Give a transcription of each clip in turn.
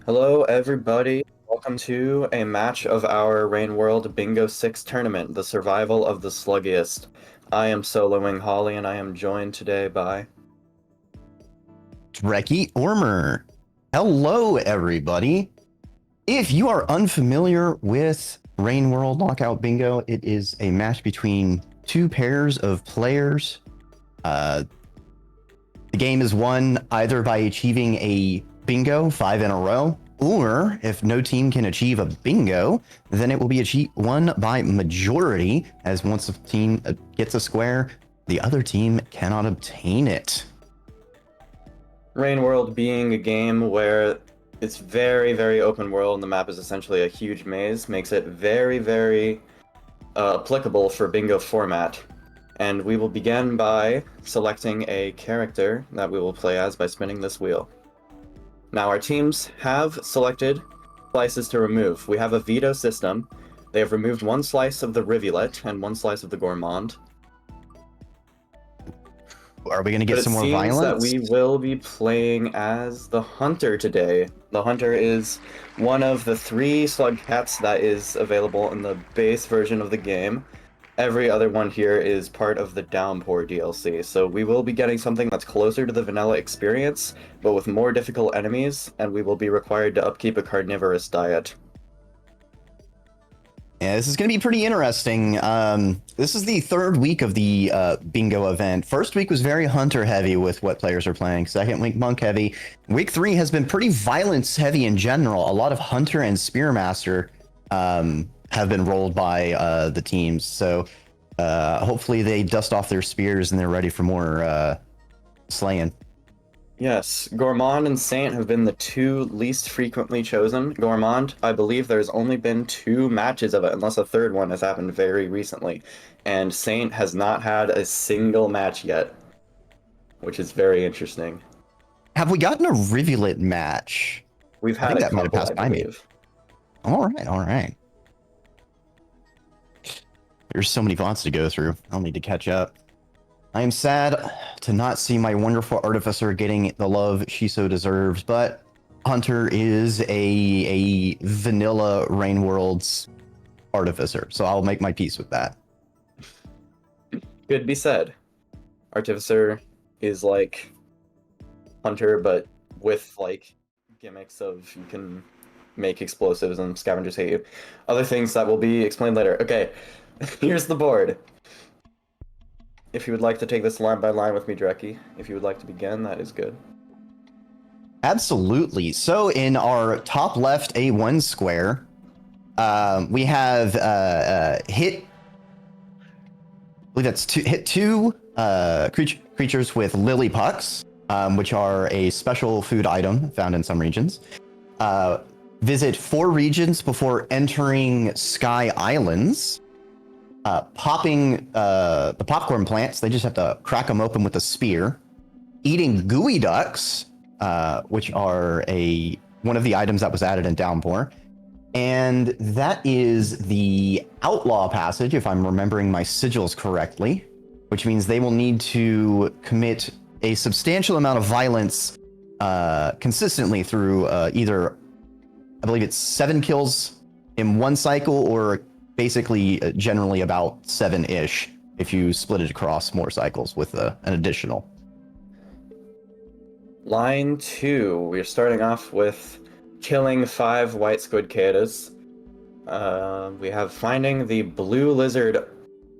Hello, everybody. Welcome to a match of our Rain World Bingo 6 tournament, the survival of the Sluggiest. I am soloing Holly, and I am joined today by... Dreki Ormer. Hello, everybody. If you are unfamiliar with Rain World Lockout Bingo, it is a match between two pairs of players. The game is won either by achieving a bingo 5 in a row, or if no team can achieve a bingo, then it will be won by majority, as once a team gets a square, the other team cannot obtain it. Rain World being a game where it's very, very open world and the map is essentially a huge maze, makes it very, very applicable for bingo format. And we will begin by selecting a character that we will play as by spinning this wheel. Now our teams have selected slices to remove. We have a veto system. They have removed one slice of the rivulet and one slice of the gourmand. Are we going to get some more violence? It seems that we will be playing as the Hunter today. The Hunter is one of the 3 slug cats that is available in the base version of the game. Every other one here is part of the Downpour DLC, so we will be getting something that's closer to the vanilla experience, but with more difficult enemies, and we will be required to upkeep a carnivorous diet. Yeah, this is going to be pretty interesting. This is the 3rd week of the bingo event. First week was very hunter heavy with what players are playing. Second week, monk heavy. Week 3 has been pretty violence heavy in general. A lot of hunter and spearmaster have been rolled by the teams. So hopefully they dust off their spears and they're ready for more slaying. Yes, Gourmand and Saint have been the 2 least frequently chosen. Gourmand, I believe there's only been 2 matches of it, unless a 3rd one has happened very recently. And Saint has not had a single match yet, which is very interesting. Have we gotten a rivulet match? We've had I think a that might have couple, passed by me. All right. There's so many VODs to go through. I'll need to catch up. I am sad to not see my wonderful artificer getting the love she so deserves, but Hunter is a vanilla Rain Worlds artificer, so I'll make my peace with that. Could be said. Artificer is like Hunter, but with like gimmicks of you can make explosives and scavengers hate you. Other things that will be explained later. Okay, here's the board. If you would like to take this line by line with me, Dreki, if you would like to begin, that is good. Absolutely. So in our top left A1 square, we have hit. I believe that's hit 2 creatures with lily pucks, which are a special food item found in some regions. Visit 4 regions before entering Sky Islands. Popping the popcorn plants, they just have to crack them open with a spear. Eating gooey ducks, which are one of the items that was added in Downpour. And that is the Outlaw passage, if I'm remembering my sigils correctly, which means they will need to commit a substantial amount of violence consistently through either, I believe it's 7 kills in one cycle, or basically generally about 7-ish if you split it across more cycles with an additional. Line 2, we're starting off with killing 5 white squid cicadas. We have finding the blue lizard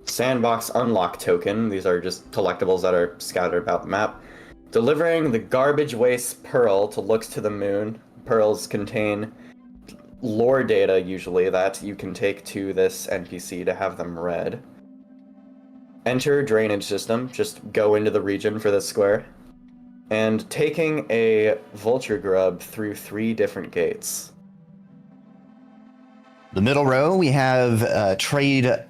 sandbox unlock token. These are just collectibles that are scattered about the map. Delivering the garbage waste pearl to Looks to the Moon. Pearls contain lore data, usually, that you can take to this NPC to have them read. Enter drainage system, just go into the region for this square. And taking a vulture grub through 3 different gates. The middle row, we have trade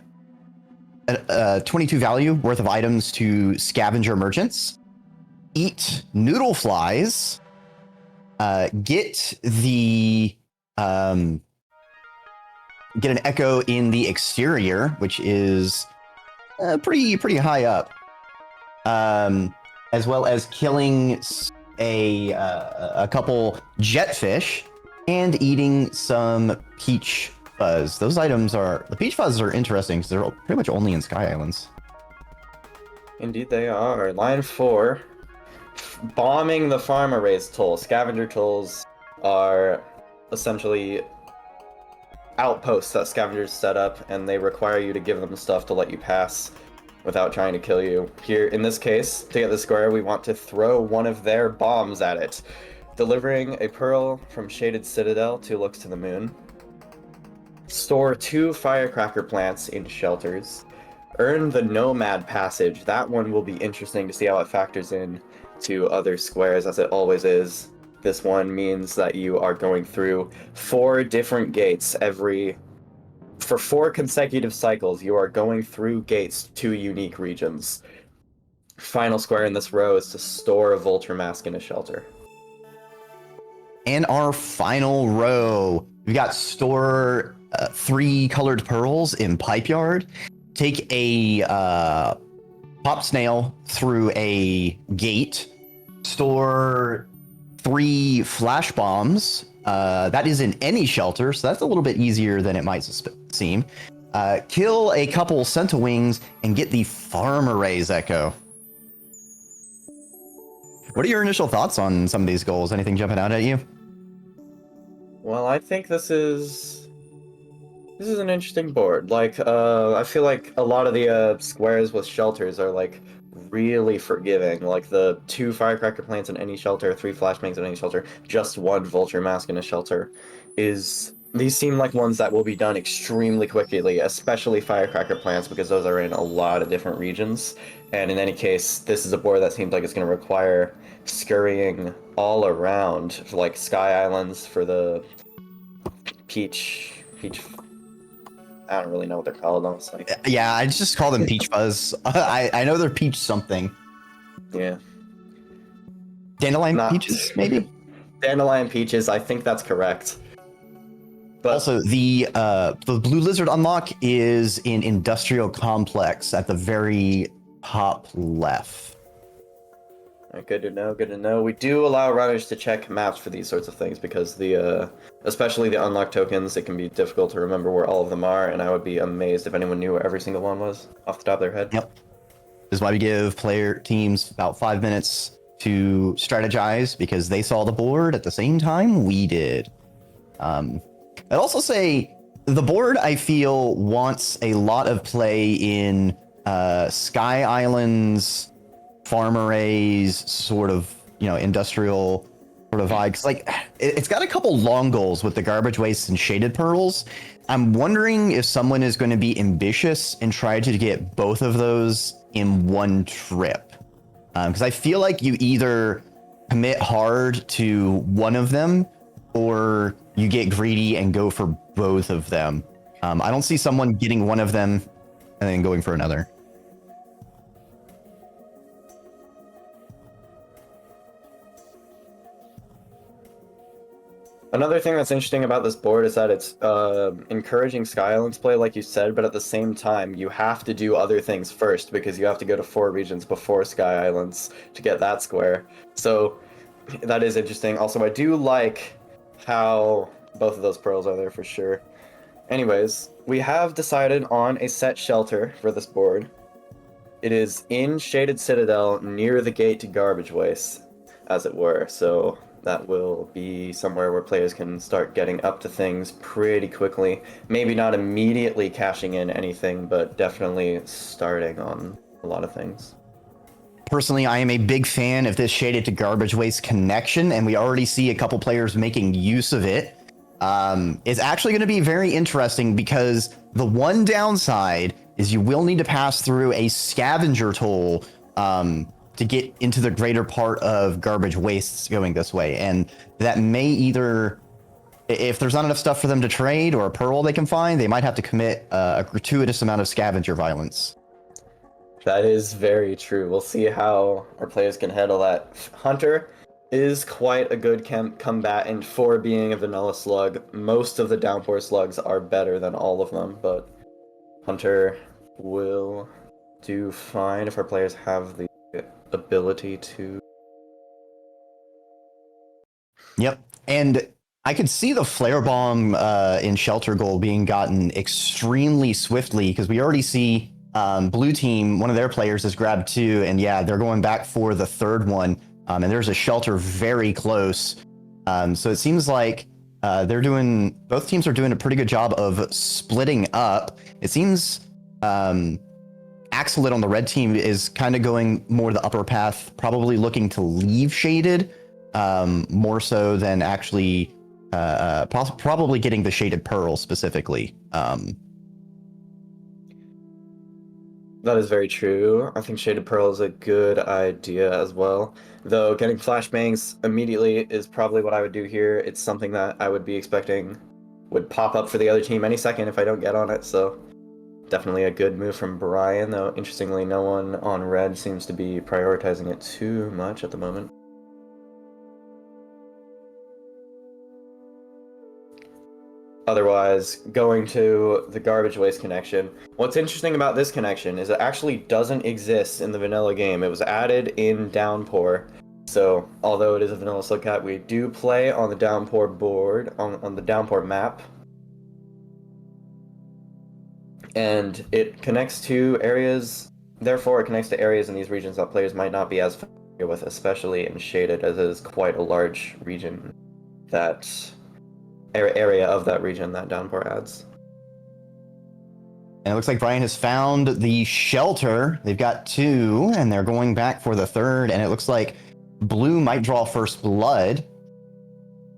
22 value worth of items to scavenger merchants. Eat noodle flies. Get an echo in the exterior, which is pretty high up, as well as killing a couple jetfish and eating some peach fuzz. Those items are, the peach fuzz are interesting because they're pretty much only in Sky Islands. Indeed they are. Line 4. Bombing the farmer raised toll. Scavenger tolls are essentially outposts that scavengers set up, and they require you to give them stuff to let you pass without trying to kill you. Here, in this case, to get the square, we want to throw one of their bombs at it. Delivering a pearl from Shaded Citadel to Looks to the Moon. Store 2 firecracker plants in shelters. Earn the Nomad Passage. That one will be interesting to see how it factors in to other squares, as it always is. This one means that you are going through 4 different gates for 4 consecutive cycles. You are going through gates to unique regions. Final square in this row is to store a vulture mask in a shelter. And our final row, we've got store 3 colored pearls in Pipe Yard. Take a pop snail through a gate. Store 3 flash bombs. That is in any shelter, so that's a little bit easier than it might seem. Kill a couple Centowings and get the Farm Arrays Echo. What are your initial thoughts on some of these goals? Anything jumping out at you? Well, I think this is an interesting board. Like, I feel like a lot of the squares with shelters are like really forgiving. Like the 2 firecracker plants in any shelter, 3 flashbangs in any shelter, just 1 vulture mask in a shelter. These seem like ones that will be done extremely quickly, especially firecracker plants, because those are in a lot of different regions. And in any case, this is a board that seems like it's going to require scurrying all around, like Sky Islands for the peach. I don't really know what they're called, honestly. Yeah, I just call them peach fuzz. I know they're peach something. Yeah. Dandelion peaches, maybe? Dandelion peaches, I think that's correct. But also, the Blue Lizard unlock is in Industrial Complex at the very top left. Good to know, good to know. We do allow runners to check maps for these sorts of things because especially the unlock tokens, it can be difficult to remember where all of them are, and I would be amazed if anyone knew where every single one was off the top of their head. Yep. This is why we give player teams about 5 minutes to strategize, because they saw the board at the same time we did. I'd also say the board, I feel, wants a lot of play in Sky Islands, farm arrays, sort of, industrial sort of vibe. 'Cause, like, it's got a couple long goals with the garbage wastes and shaded pearls. I'm wondering if someone is going to be ambitious and try to get both of those in one trip. Because I feel like you either commit hard to one of them, or you get greedy and go for both of them. I don't see someone getting one of them and then going for another. Another thing that's interesting about this board is that it's encouraging Sky Islands play, like you said, but at the same time, you have to do other things first, because you have to go to 4 regions before Sky Islands to get that square. So that is interesting. Also, I do like how both of those pearls are there for sure. Anyways, we have decided on a set shelter for this board. It is in Shaded Citadel, near the gate to Garbage Waste, as it were. So that will be somewhere where players can start getting up to things pretty quickly. Maybe not immediately cashing in anything, but definitely starting on a lot of things. Personally, I am a big fan of this Shaded to Garbage Waste connection, and we already see a couple players making use of it. It's actually going to be very interesting, because the one downside is you will need to pass through a scavenger toll to get into the greater part of garbage wastes going this way. And that may either, if there's not enough stuff for them to trade or a pearl they can find, they might have to commit a gratuitous amount of scavenger violence. That is very true. We'll see how our players can handle that. Hunter is quite a good combatant for being a vanilla slug. Most of the downpour slugs are better than all of them, but Hunter will do fine if our players have the ability to. Yep. And I could see the flare bomb in shelter goal being gotten extremely swiftly because we already see blue team, one of their players has grabbed 2, and yeah, they're going back for the 3rd one. And there's a shelter very close. So it seems like both teams are doing a pretty good job of splitting up. It seems Axelit on the red team is kind of going more the upper path, probably looking to leave Shaded more so than actually probably getting the Shaded Pearl specifically. That is very true. I think Shaded Pearl is a good idea as well. Though getting flashbangs immediately is probably what I would do here. It's something that I would be expecting would pop up for the other team any second if I don't get on it, so definitely a good move from Brian, though interestingly no one on red seems to be prioritizing it too much at the moment. Otherwise, going to the garbage waste connection. What's interesting about this connection is it actually doesn't exist in the vanilla game. It was added in Downpour. So, although it is a vanilla Slugcat, we do play on the Downpour board, on the Downpour map. And it connects to areas, therefore it connects to areas in these regions that players might not be as familiar with, especially in Shaded, as it is quite a large region that area of that region that Downpour adds. And it looks like Brian has found the shelter. They've got 2, and they're going back for the 3rd, and it looks like blue might draw first blood.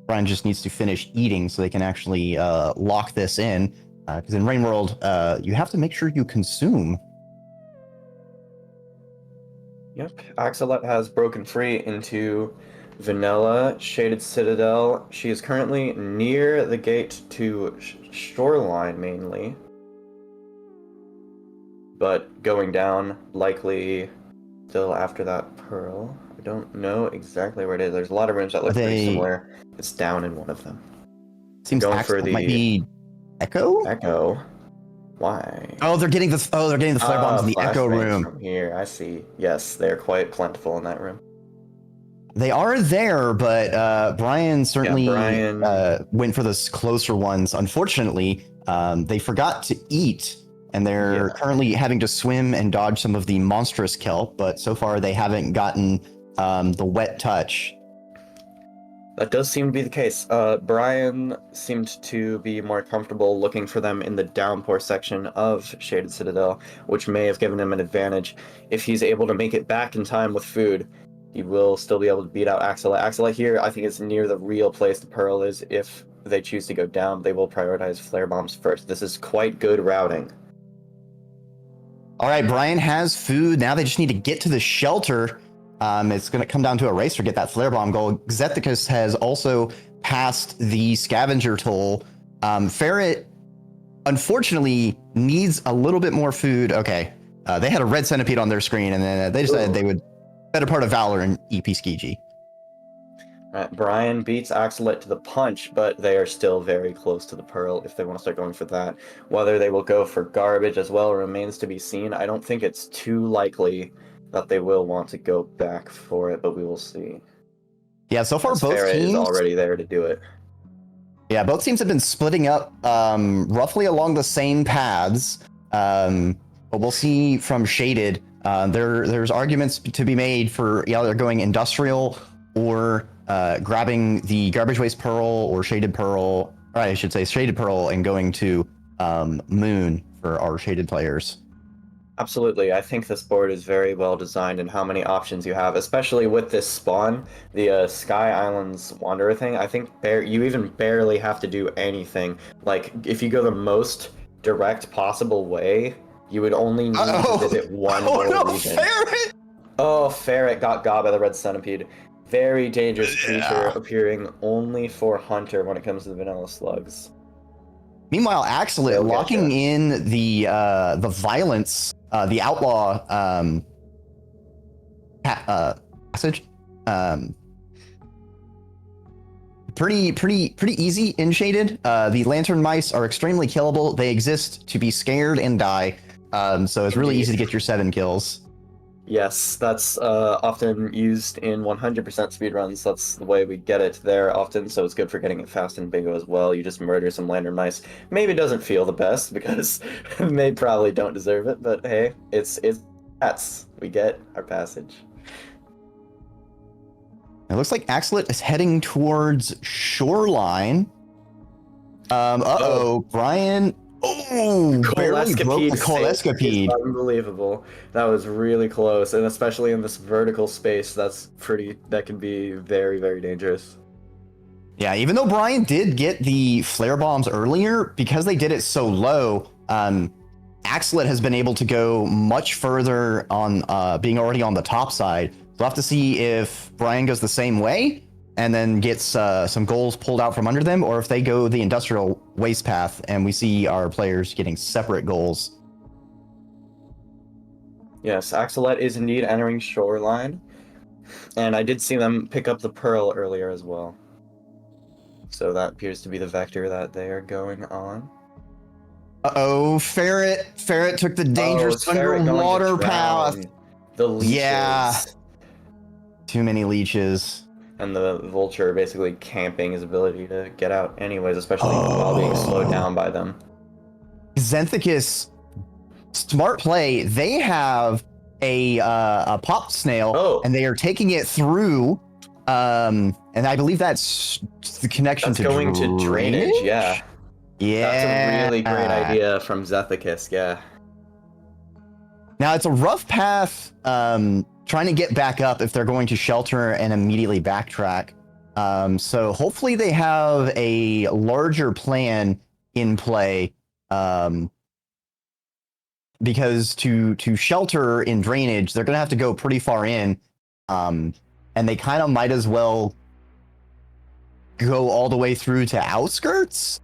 Brian just needs to finish eating so they can actually lock this in. Because in Rain World, you have to make sure you consume. Yep, Axelit has broken free into Vanilla Shaded Citadel. She is currently near the gate to Shoreline mainly, but going down likely still after that Pearl. I don't know exactly where it is. There's a lot of rooms that look pretty similar. It's down in one of them. Seems going for the might be Echo. Echo. Why? Oh, they're getting the flare bombs in the Echo room. From here, I see. Yes, they're quite plentiful in that room. They are there, but Brian certainly went for those closer ones. Unfortunately, they forgot to eat, and they're currently having to swim and dodge some of the monstrous kelp, but so far they haven't gotten the wet touch. That does seem to be the case. Brian seemed to be more comfortable looking for them in the Downpour section of Shaded Citadel, which may have given him an advantage. If he's able to make it back in time with food, he will still be able to beat out Axelit. Axelit here, I think, is near the real place the Pearl is. If they choose to go down, they will prioritize flare bombs first. This is quite good routing. All right, Brian has food. Now they just need to get to the shelter. It's going to come down to a race to get that flare bomb goal. Xethicus has also passed the scavenger toll. Ferret, unfortunately, needs a little bit more food. Okay, they had a red centipede on their screen, and then they decided they would better part of Valor and EP Skiji. Right, Brian beats Axelit to the punch, but they are still very close to the Pearl if they want to start going for that. Whether they will go for garbage as well remains to be seen. I don't think it's too likely that they will want to go back for it, but we will see. Yeah, so far both Ferret teams is already there to do it. Yeah, both teams have been splitting up roughly along the same paths. But we'll see from Shaded. There's arguments to be made for either going industrial or grabbing the garbage waste pearl or shaded pearl, or I should say shaded pearl, and going to Moon for our shaded players. Absolutely. I think this board is very well designed and how many options you have, especially with this spawn, the Sky Islands Wanderer thing. I think you even barely have to do anything. Like, if you go the most direct possible way, you would only need to visit one more region. Ferret! Oh, Ferret got by the red centipede. Very dangerous creature, appearing only for Hunter when it comes to the vanilla slugs. Meanwhile, Axelit locking in the violence, the outlaw passage. Pretty easy in Shaded. The lantern mice are extremely killable. They exist to be scared and die. So it's really easy to get your 7 kills. Yes, that's often used in 100% speedruns. That's the way we get it there often, so it's good for getting it fast in bingo as well. You just murder some lantern mice. Maybe it doesn't feel the best because they probably don't deserve it, but hey, it's that's we get our passage. It looks like Axlet is heading towards Shoreline. Uh-oh, Brian. Oh, barely broke the Escapade Escapade. Unbelievable. That was really close, and especially in this vertical space, that can be very, very dangerous. Yeah, even though Brian did get the flare bombs earlier, because they did it so low, Axlet has been able to go much further on being already on the top side. We'll have to see if Brian goes the same way and then gets some goals pulled out from under them, or if they go the industrial waste path and we see our players getting separate goals. Yes, Axelet is indeed entering Shoreline, and I did see them pick up the Pearl earlier as well. So that appears to be the vector that they are going on. Uh-oh, Ferret. Ferret took the dangerous underwater path. The leeches. Yeah. Too many leeches. And the vulture basically camping his ability to get out anyways, especially while being slowed down by them. Xanthicus, smart play. They have a pop snail, and they are taking it through. And I believe that's the connection to going to drainage. Yeah. Yeah. That's a really great idea from Xanthicus. Yeah. Now it's a rough path. Trying to get back up if they're going to shelter and immediately backtrack. So hopefully they have a larger plan in play, because to shelter in drainage, they're going to have to go pretty far in, and they kind of might as well go all the way through to outskirts.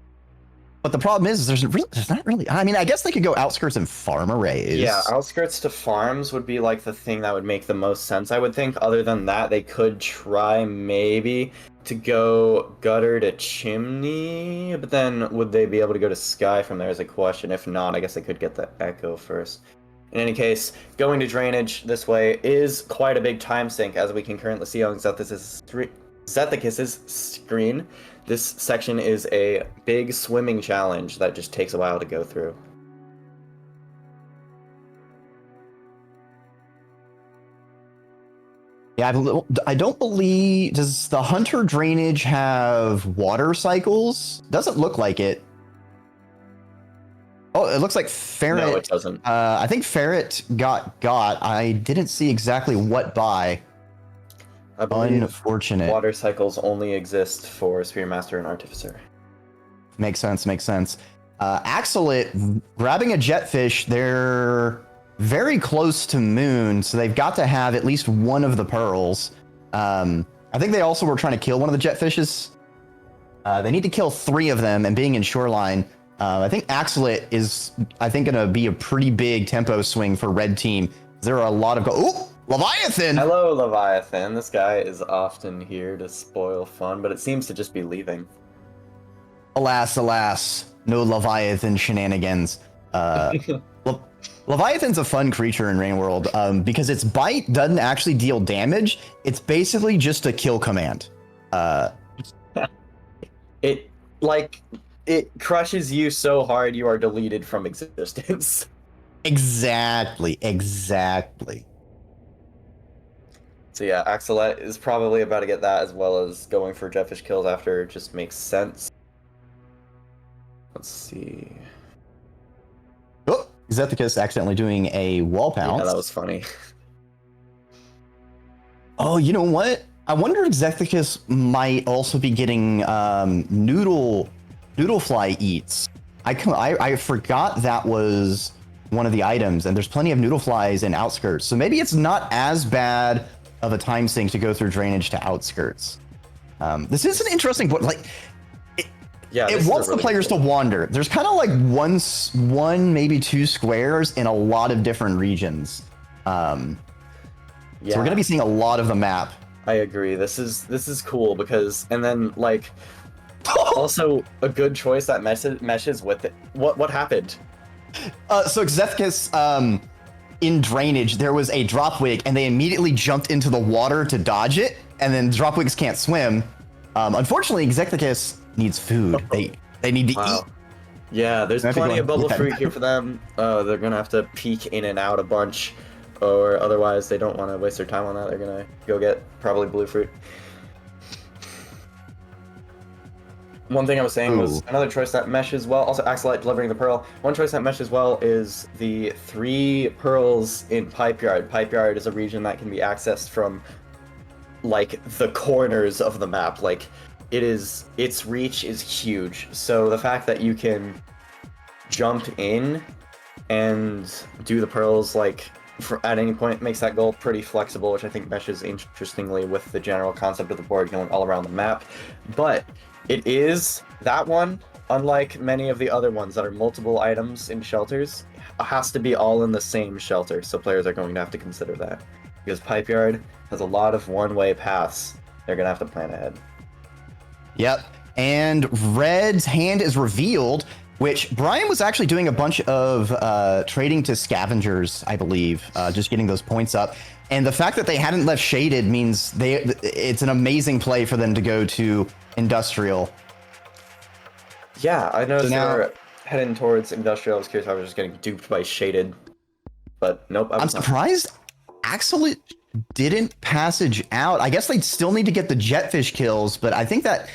But the problem is there's not really. I mean, I guess they could go outskirts and farm arrays. Yeah, outskirts to farms would be like the thing that would make the most sense, I would think. Other than that, they could try maybe to go gutter to chimney, but then would they be able to go to sky from there is a question. If not, I guess they could get the echo first. In any case, going to drainage this way is quite a big time sink, as we can currently see on Xanthicus's screen. This section is a big swimming challenge that just takes a while to go through. Yeah, I don't believe... Does the Hunter drainage have water cycles? Doesn't look like it. Oh, it looks like Ferret... No, it doesn't. I think Ferret got. I didn't see exactly what by. I believe unfortunate. Water cycles only exist for Spearmaster and Artificer. Makes sense, makes sense. Axelet grabbing a jetfish, they're very close to Moon, so they've got to have at least one of the pearls. I think they also were trying to kill one of the jetfishes. They need to kill 3 of them, and being in Shoreline, I think Axelet is, going to be a pretty big tempo swing for Red Team. There are a lot of... Ooh! Leviathan! Hello, Leviathan. This guy is often here to spoil fun, but it seems to just be leaving. Alas, alas. No Leviathan shenanigans. Leviathan's a fun creature in Rain World, because its bite doesn't actually deal damage. It's basically just a kill command. It crushes you so hard you are deleted from existence. Exactly. So yeah, Axelet is probably about to get that, as well as going for jetfish kills after. It just makes sense. Let's see. Oh, Xanthicus accidentally doing a wall pounce. Yeah, that was funny. Oh, you know what? I wonder if Xanthicus might also be getting noodle fly eats. I forgot that was one of the items, and there's plenty of noodle flies in outskirts, so maybe it's not as bad of a time sink to go through drainage to outskirts. This is an interesting point. Like, it wants the players to wander. There's kind of like one, maybe 2 squares in a lot of different regions. So we're gonna be seeing a lot of the map. I agree. This is cool because, and then like, also a good choice that meshes with it. What happened? So Xanthicus, in drainage, there was a dropwig, and they immediately jumped into the water to dodge it. And then dropwigs can't swim. Unfortunately, Executus needs food. They need to eat. Yeah, there's plenty of bubble fruit here for them. They're gonna have to peek in and out a bunch, or otherwise they don't want to waste their time on that. They're gonna go get probably blue fruit. One thing I was saying was another choice that meshes well. Also, Axelite delivering the pearl. One choice that meshes well is the 3 pearls in Pipe Yard. Pipe Yard is a region that can be accessed from like the corners of the map. Like its reach is huge. So the fact that you can jump in and do the pearls like at any point makes that goal pretty flexible, which I think meshes interestingly with the general concept of the board going all around the map. But it is that one, unlike many of the other ones that are multiple items in shelters, has to be all in the same shelter. So players are going to have to consider that because Pipe Yard has a lot of one-way paths. They're gonna have to plan ahead. Yep. And Red's hand is revealed, which Brian was actually doing a bunch of trading to scavengers, I believe, just getting those points up. And the fact that they hadn't left shaded means it's an amazing play for them to go to industrial. Yeah, I noticed they're heading towards industrial. I was curious if I was just getting duped by shaded, but nope. I'm surprised Axel didn't passage out. I guess they'd still need to get the jetfish kills, but I think that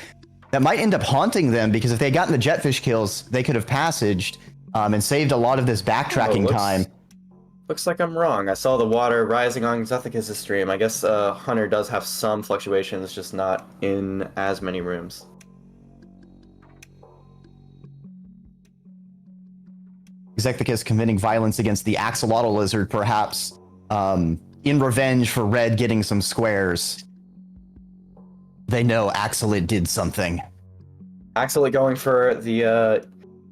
might end up haunting them, because if they had gotten the jetfish kills, they could have passaged and saved a lot of this backtracking time. Looks like I'm wrong. I saw the water rising on Xethicus' stream. I guess Hunter does have some fluctuations, just not in as many rooms. Xethicus committing violence against the axolotl lizard, perhaps in revenge for Red getting some squares. They know Axelid did something. Axelid going for the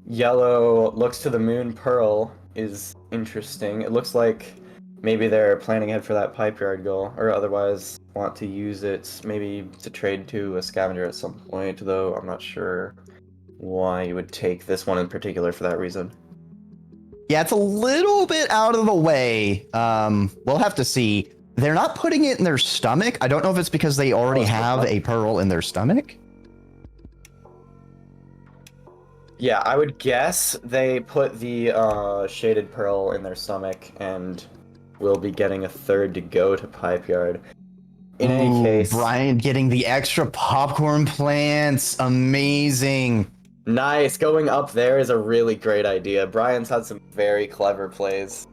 yellow looks to the moon pearl is interesting. It looks like maybe they're planning ahead for that Pipe Yard goal, or otherwise want to use it maybe to trade to a scavenger at some point, though I'm not sure why you would take this one in particular for that reason. Yeah, it's a little bit out of the way. We'll have to see. They're not putting it in their stomach. I don't know if it's because they already have a pearl in their stomach. Yeah, I would guess they put the shaded pearl in their stomach and will be getting a third to go to Pipe Yard. In any case, Brian getting the extra popcorn plants. Amazing. Nice. Going up there is a really great idea. Brian's had some very clever plays.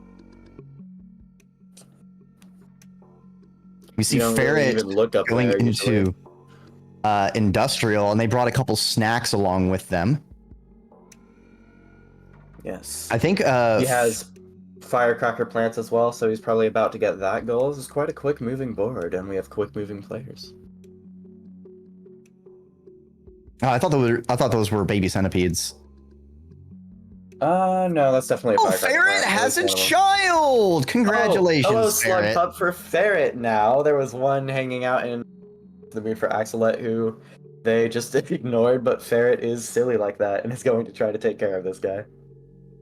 We see Ferret going into industrial, and they brought a couple snacks along with them. Yes. I think he has firecracker plants as well, so he's probably about to get that goal. This is quite a quick moving board, and we have quick moving players. I thought those were baby centipedes. No, that's definitely a firecracker Ferret has its child! Congratulations, hello, Ferret. Slug Pup for Ferret now. There was one hanging out in the moon for Axelite who they just ignored, but Ferret is silly like that and is going to try to take care of this guy.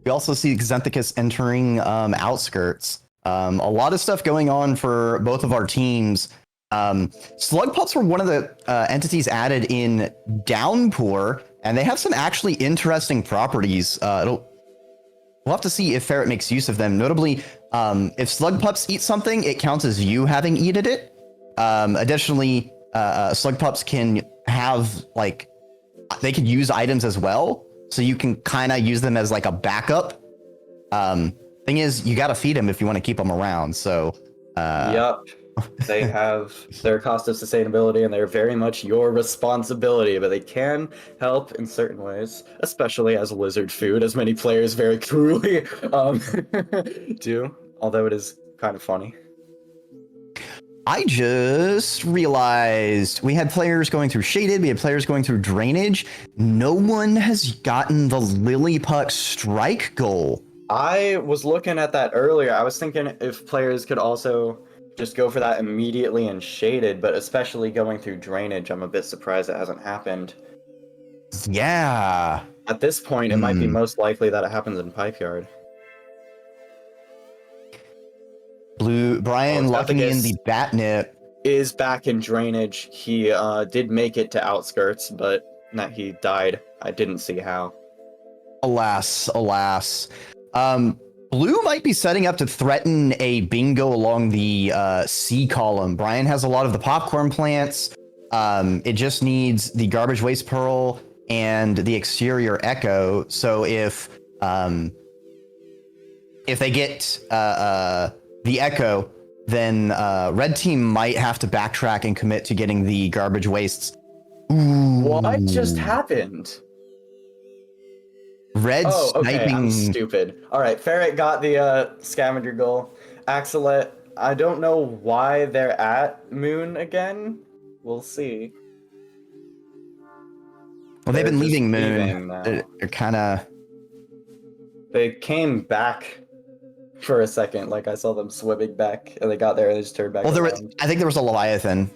We also see Xenthicus entering outskirts. A lot of stuff going on for both of our teams. Slug Pups were one of the entities added in Downpour, and they have some actually interesting properties. We'll have to see if Ferret makes use of them. Notably, if Slug Pups eat something, it counts as you having eaten it. Additionally, Slug Pups can have, like, they could use items as well, so you can kind of use them as like a backup. Thing is, you got to feed them if you want to keep them around. So, yep. They have their cost of sustainability, and they're very much your responsibility, but they can help in certain ways, especially as lizard food, as many players very cruelly do, although it is kind of funny. I just realized we had players going through shaded, we had players going through drainage. No one has gotten the Lilliput strike goal. I was looking at that earlier. I was thinking if players could also just go for that immediately in shaded, but especially going through drainage, I'm a bit surprised it hasn't happened. Yeah. At this point, it might be most likely that it happens in Pipe Yard. Brian locking in the Sluggiest Batnip. is back in drainage. He did make it to outskirts, but he died. I didn't see how. Alas, alas. Blue might be setting up to threaten a bingo along the C column. Brian has a lot of the popcorn plants. It just needs the garbage waste pearl and the exterior echo. So if they get the echo, then red team might have to backtrack and commit to getting the garbage wastes. Ooh. What just happened? Red okay, I'm sniping. stupid. All right, Ferret got the scavenger goal. Axelet, I don't know why they're at Moon again. We'll see. Well, they've been They're just leaving Moon. leaving now. They're kind of. They came back for a second, like I saw them swimming back, and they got there and they just turned back. Well, around. I think there was a Leviathan.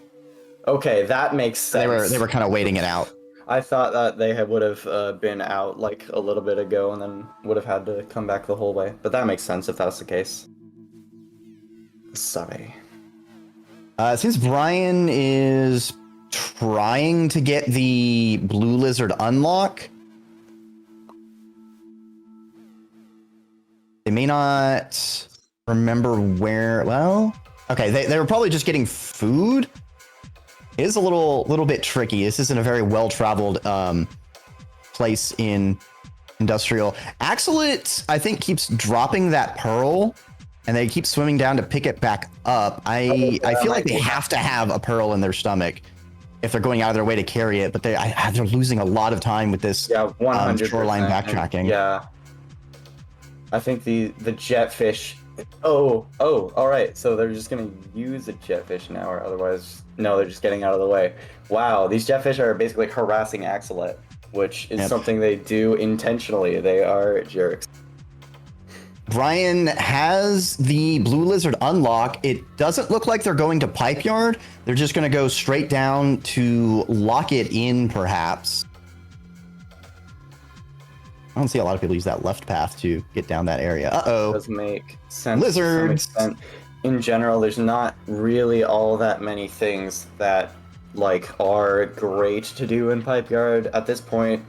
Okay, that makes sense. They were kind of waiting it out. I thought that they would have been out like a little bit ago and then would have had to come back the whole way. But that makes sense if that's the case. Sorry. Since Brian is trying to get the blue lizard unlock, they may not remember where. Well, okay, they were probably just getting food. It is a little bit tricky. This isn't a very well-traveled place in Industrial. Axelet, I think, keeps dropping that pearl, and they keep swimming down to pick it back up. I feel like they have to have a pearl in their stomach if they're going out of their way to carry it, but they're losing a lot of time with this shoreline backtracking. Yeah. I think the jetfish. Oh, all right. So they're just gonna use a jetfish now, or otherwise, no, they're just getting out of the way. Wow, these jetfish are basically harassing Axelet, which is something they do intentionally. They are jerks. Brian has the blue lizard unlock. It doesn't look like they're going to pipe yard. They're just going to go straight down to lock it in, perhaps. I don't see a lot of people use that left path to get down that area. Uh-oh. Does make sense. Lizards. To some extent. In general, there's not really all that many things that are great to do in pipe yard at this point.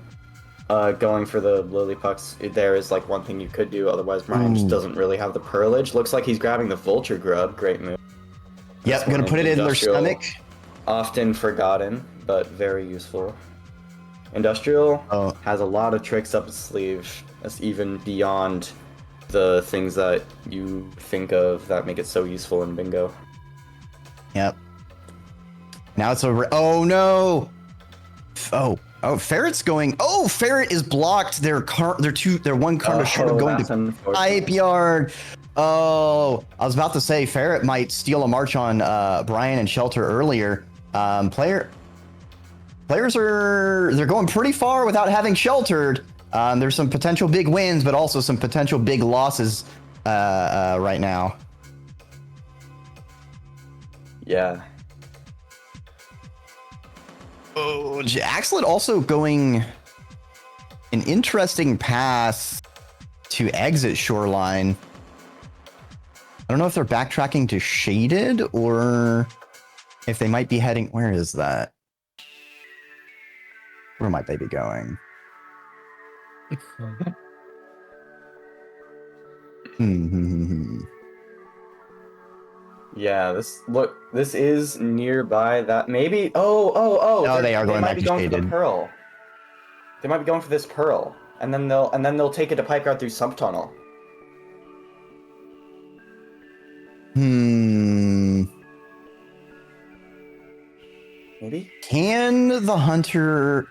Going for the lily pucks, there is one thing you could do. Otherwise, Brian just doesn't really have the pearlage. Looks like he's grabbing the vulture grub. Great move. Yep, gonna put it in their stomach. Often forgotten, but very useful. Industrial has a lot of tricks up his sleeve. That's even beyond the things that you think of that make it so useful in bingo. Yep. Now it's over. Oh no! Oh, Ferret's going. Oh, Ferret is blocked. Their one card is short of going to pipe yard. Oh, I was about to say Ferret might steal a march on Brian and Shelter earlier. Players they're going pretty far without having sheltered. There's some potential big wins, but also some potential big losses right now. Yeah. Oh, Axelet also going an interesting path to exit Shoreline. I don't know if they're backtracking to Shaded or if they might be heading. Where is that? Where might they be going? Yeah, this is nearby that maybe. Oh, they are going back to For Shaded. the pearl. They might be going for this pearl, and then they'll take it to pipe yard through sump tunnel. Maybe. Can the hunter?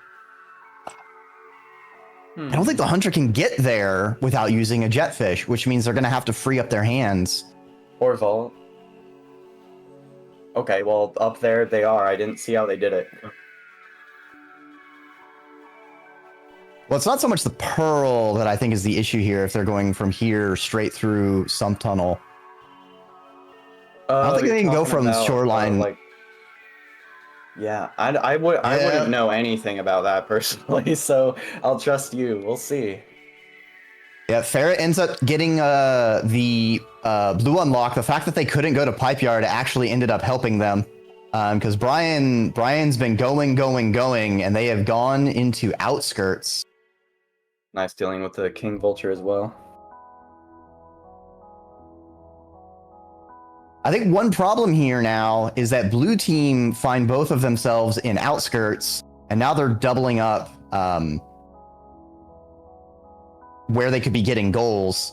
I don't think the hunter can get there without using a jetfish, which means they're going to have to free up their hands. Or vault. Okay, well, up there they are. I didn't see how they did it. Well, it's not so much the pearl that I think is the issue here if they're going from here straight through sump tunnel. I don't think they can go from Shoreline. Yeah, I wouldn't know anything about that personally, so I'll trust you. We'll see. Yeah, Ferret ends up getting the blue unlock. The fact that they couldn't go to Pipe Yard actually ended up helping them. Because Brian's been going, and they have gone into Outskirts. Nice dealing with the King Vulture as well. I think one problem here now is that blue team find both of themselves in Outskirts, and now they're doubling up where they could be getting goals.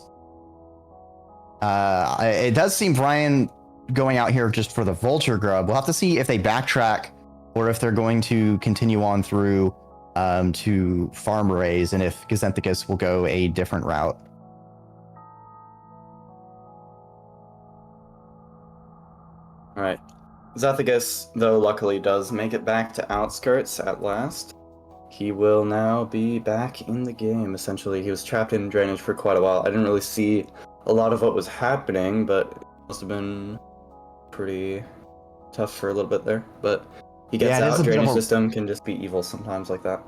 It does seem Brian going out here just for the Vulture grub. We'll have to see if they backtrack or if they're going to continue on through to Farm Raise, and if Gazenthicus will go a different route. All right. Zethicus, though, luckily does make it back to Outskirts at last. He will now be back in the game, essentially. He was trapped in drainage for quite a while. I didn't really see a lot of what was happening, but it must have been pretty tough for a little bit there. But he gets out. Drainage system can just be evil sometimes like that.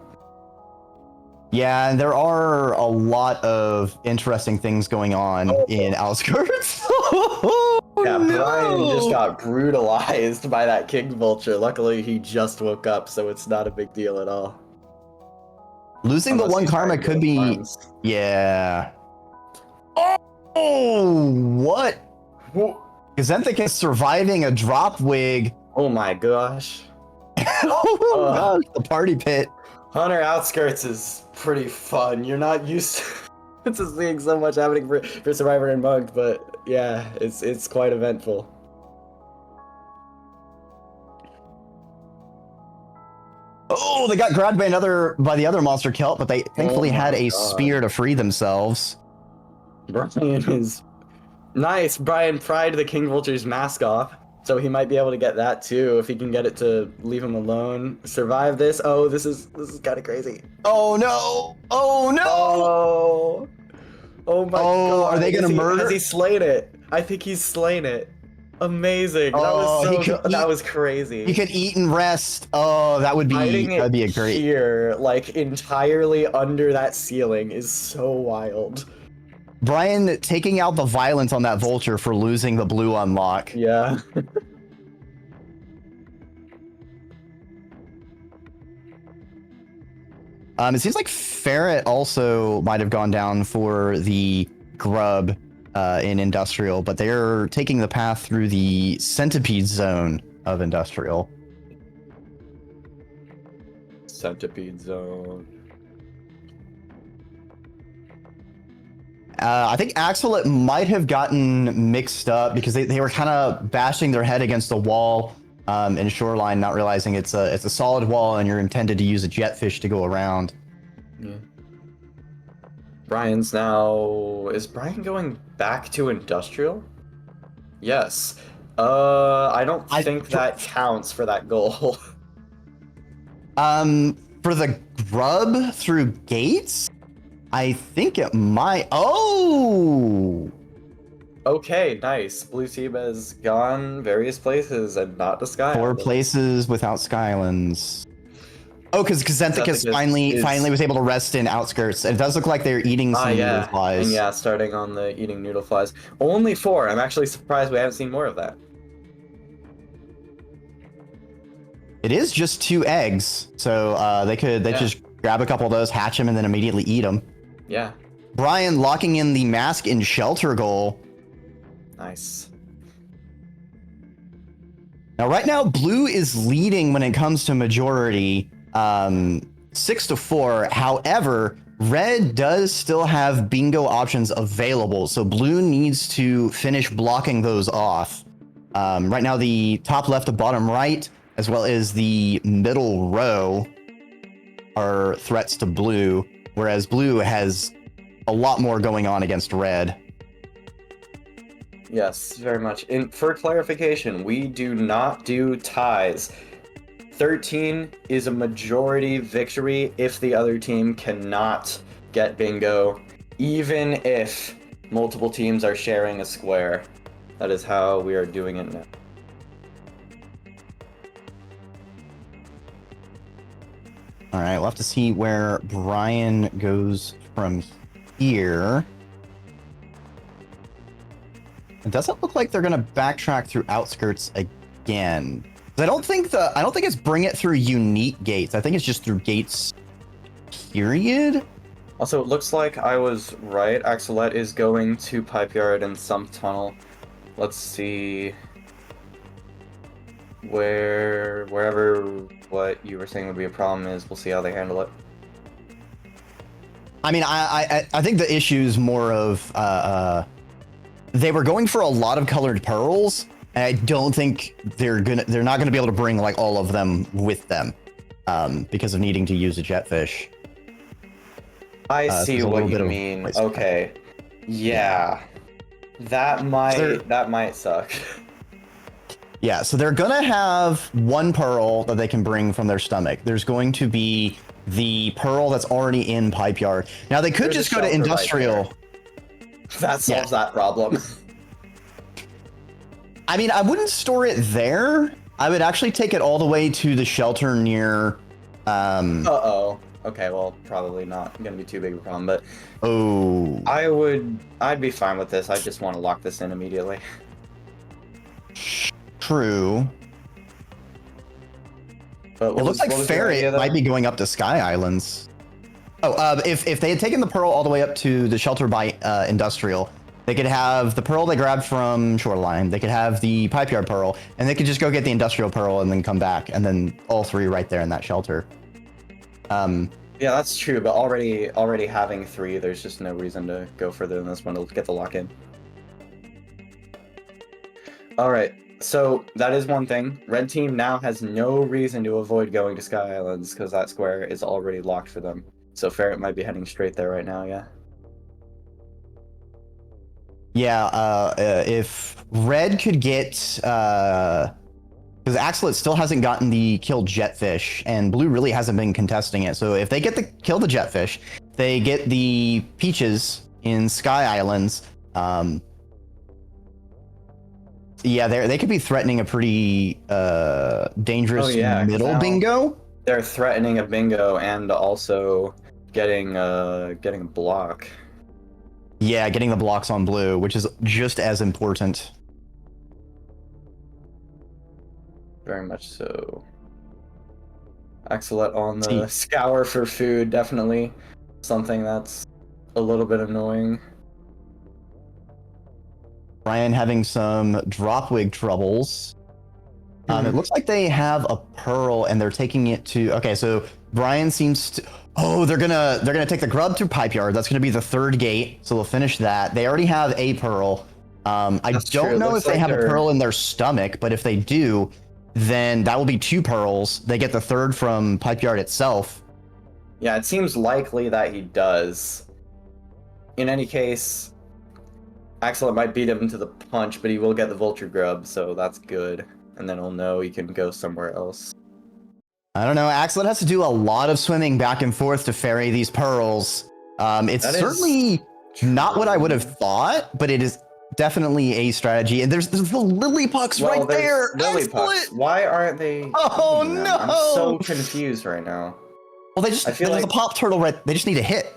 Yeah, and there are a lot of interesting things going on in Outskirts. Yeah, Brian just got brutalized by that King Vulture. Luckily, he just woke up, so it's not a big deal at all. Losing the one karma could be... Farms. Yeah. Oh, what? Gazenthicus surviving a drop wig. Oh my gosh. Oh gosh, the party pit. Hunter Outskirts is pretty fun. You're not used to seeing so much happening for Survivor and Monk, but yeah, it's quite eventful. Oh, they got grabbed by the other monster kelp, but they thankfully had a spear to free themselves. Brian is nice. Brian pried the King Vulture's mask off, so he might be able to get that too if he can get it to leave him alone. Survive this. Oh, this is kind of crazy. Oh no! Oh no! Oh my god! Are they gonna murder? Has he slain it? I think he's slain it. Amazing. That was so good. That was crazy. He could eat and rest. Oh, that'd be a great. Here, like entirely under that ceiling, is so wild. Brian taking out the violence on that Vulture for losing the blue unlock. Yeah. It seems like Ferret also might have gone down for the grub in Industrial, but they're taking the path through the Centipede zone of Industrial. Centipede zone. I think Axolot might have gotten mixed up because they were kind of bashing their head against the wall in Shoreline, not realizing it's a solid wall and you're intended to use a jetfish to go around. Yeah. Brian's now... Is Brian going back to Industrial? Yes. I don't think that counts for that goal. For the grub through gates? I think it might. Oh! Okay, nice. Blue team has gone various places and not to Skylands. 4 places without Skylands. Oh, because Gazenthicus finally was able to rest in Outskirts. It does look like they're eating some noodle flies. And yeah, starting on the eating noodle flies. Only 4. I'm actually surprised we haven't seen more of that. It is just 2 eggs, so they just grab a couple of those, hatch them, and then immediately eat them. Yeah. Brian locking in the mask and shelter goal. Nice. Now, right now, blue is leading when it comes to majority, 6-4. However, red does still have bingo options available, so blue needs to finish blocking those off. Right now, the top left and bottom right, as well as the middle row, are threats to blue, whereas blue has a lot more going on against red. Yes, very much. For clarification, we do not do ties. 13 is a majority victory if the other team cannot get bingo, even if multiple teams are sharing a square. That is how we are doing it now. All right, we'll have to see where Brian goes from here. It doesn't look like they're gonna backtrack through outskirts again. I don't think it's bring it through unique gates. I think it's just through gates. Period. Also, it looks like I was right. Axelette is going to Pipe Yard and Sump Tunnel. Let's see wherever what you were saying would be a problem is. We'll see how they handle it. I mean, I think the issue is more of they were going for a lot of colored pearls, and I don't think they're not gonna be able to bring like all of them with them because of needing to use a jetfish. I see what you mean. Okay. Yeah. That might suck. Yeah, so they're gonna have one pearl that they can bring from their stomach. There's going to be the pearl that's already in Pipe Yard. Now they could just go to Industrial. Right that solves that problem. I mean, I wouldn't store it there. I would actually take it all the way to the shelter near Uh-oh. Okay, well, probably not gonna be too big of a problem, but oh, I'd be fine with this. I just want to lock this in immediately. True. But it looks like Ferret might be going up to Sky Islands. Oh, if they had taken the pearl all the way up to the shelter by Industrial, they could have the pearl they grabbed from Shoreline. They could have the Pipe Yard pearl, and they could just go get the Industrial pearl and then come back, and then all three right there in that shelter. Yeah, that's true, but already having three, there's just no reason to go further than this one to get the lock in. Alright, so that is one thing. Red team now has no reason to avoid going to Sky Islands because that square is already locked for them. So Ferret might be heading straight there right now, yeah. Yeah, if Red could get because Axelette still hasn't gotten the kill jetfish, and Blue really hasn't been contesting it. So if they get the kill the jetfish, they get the peaches in Sky Islands. Yeah, they could be threatening a pretty dangerous middle bingo. They're threatening a bingo and also getting a block. Yeah, getting the blocks on Blue, which is just as important. Very much so. Axelette on the scour for food, definitely something that's a little bit annoying. Brian having some dropwig troubles. It looks like they have a pearl and they're taking it to. Okay, so Brian seems to. Oh, they're gonna take the grub through Pipe Yard. That's gonna be the third gate, so they'll finish that. They already have a pearl. I don't know if they have a pearl in their stomach, but if they do, then that will be two pearls. They get the third from Pipe Yard itself. Yeah, it seems likely that he does. In any case, Axelette might beat him to the punch, but he will get the vulture grub, so that's good. And then he'll know he can go somewhere else. I don't know. Axelette has to do a lot of swimming back and forth to ferry these pearls. It's certainly not what I would have thought, but it is definitely a strategy. And there's the lily pucks right there. Lily pucks. Why aren't they? Oh no! I'm so confused right now. Well, I feel like the pop turtle right. They just need a hit.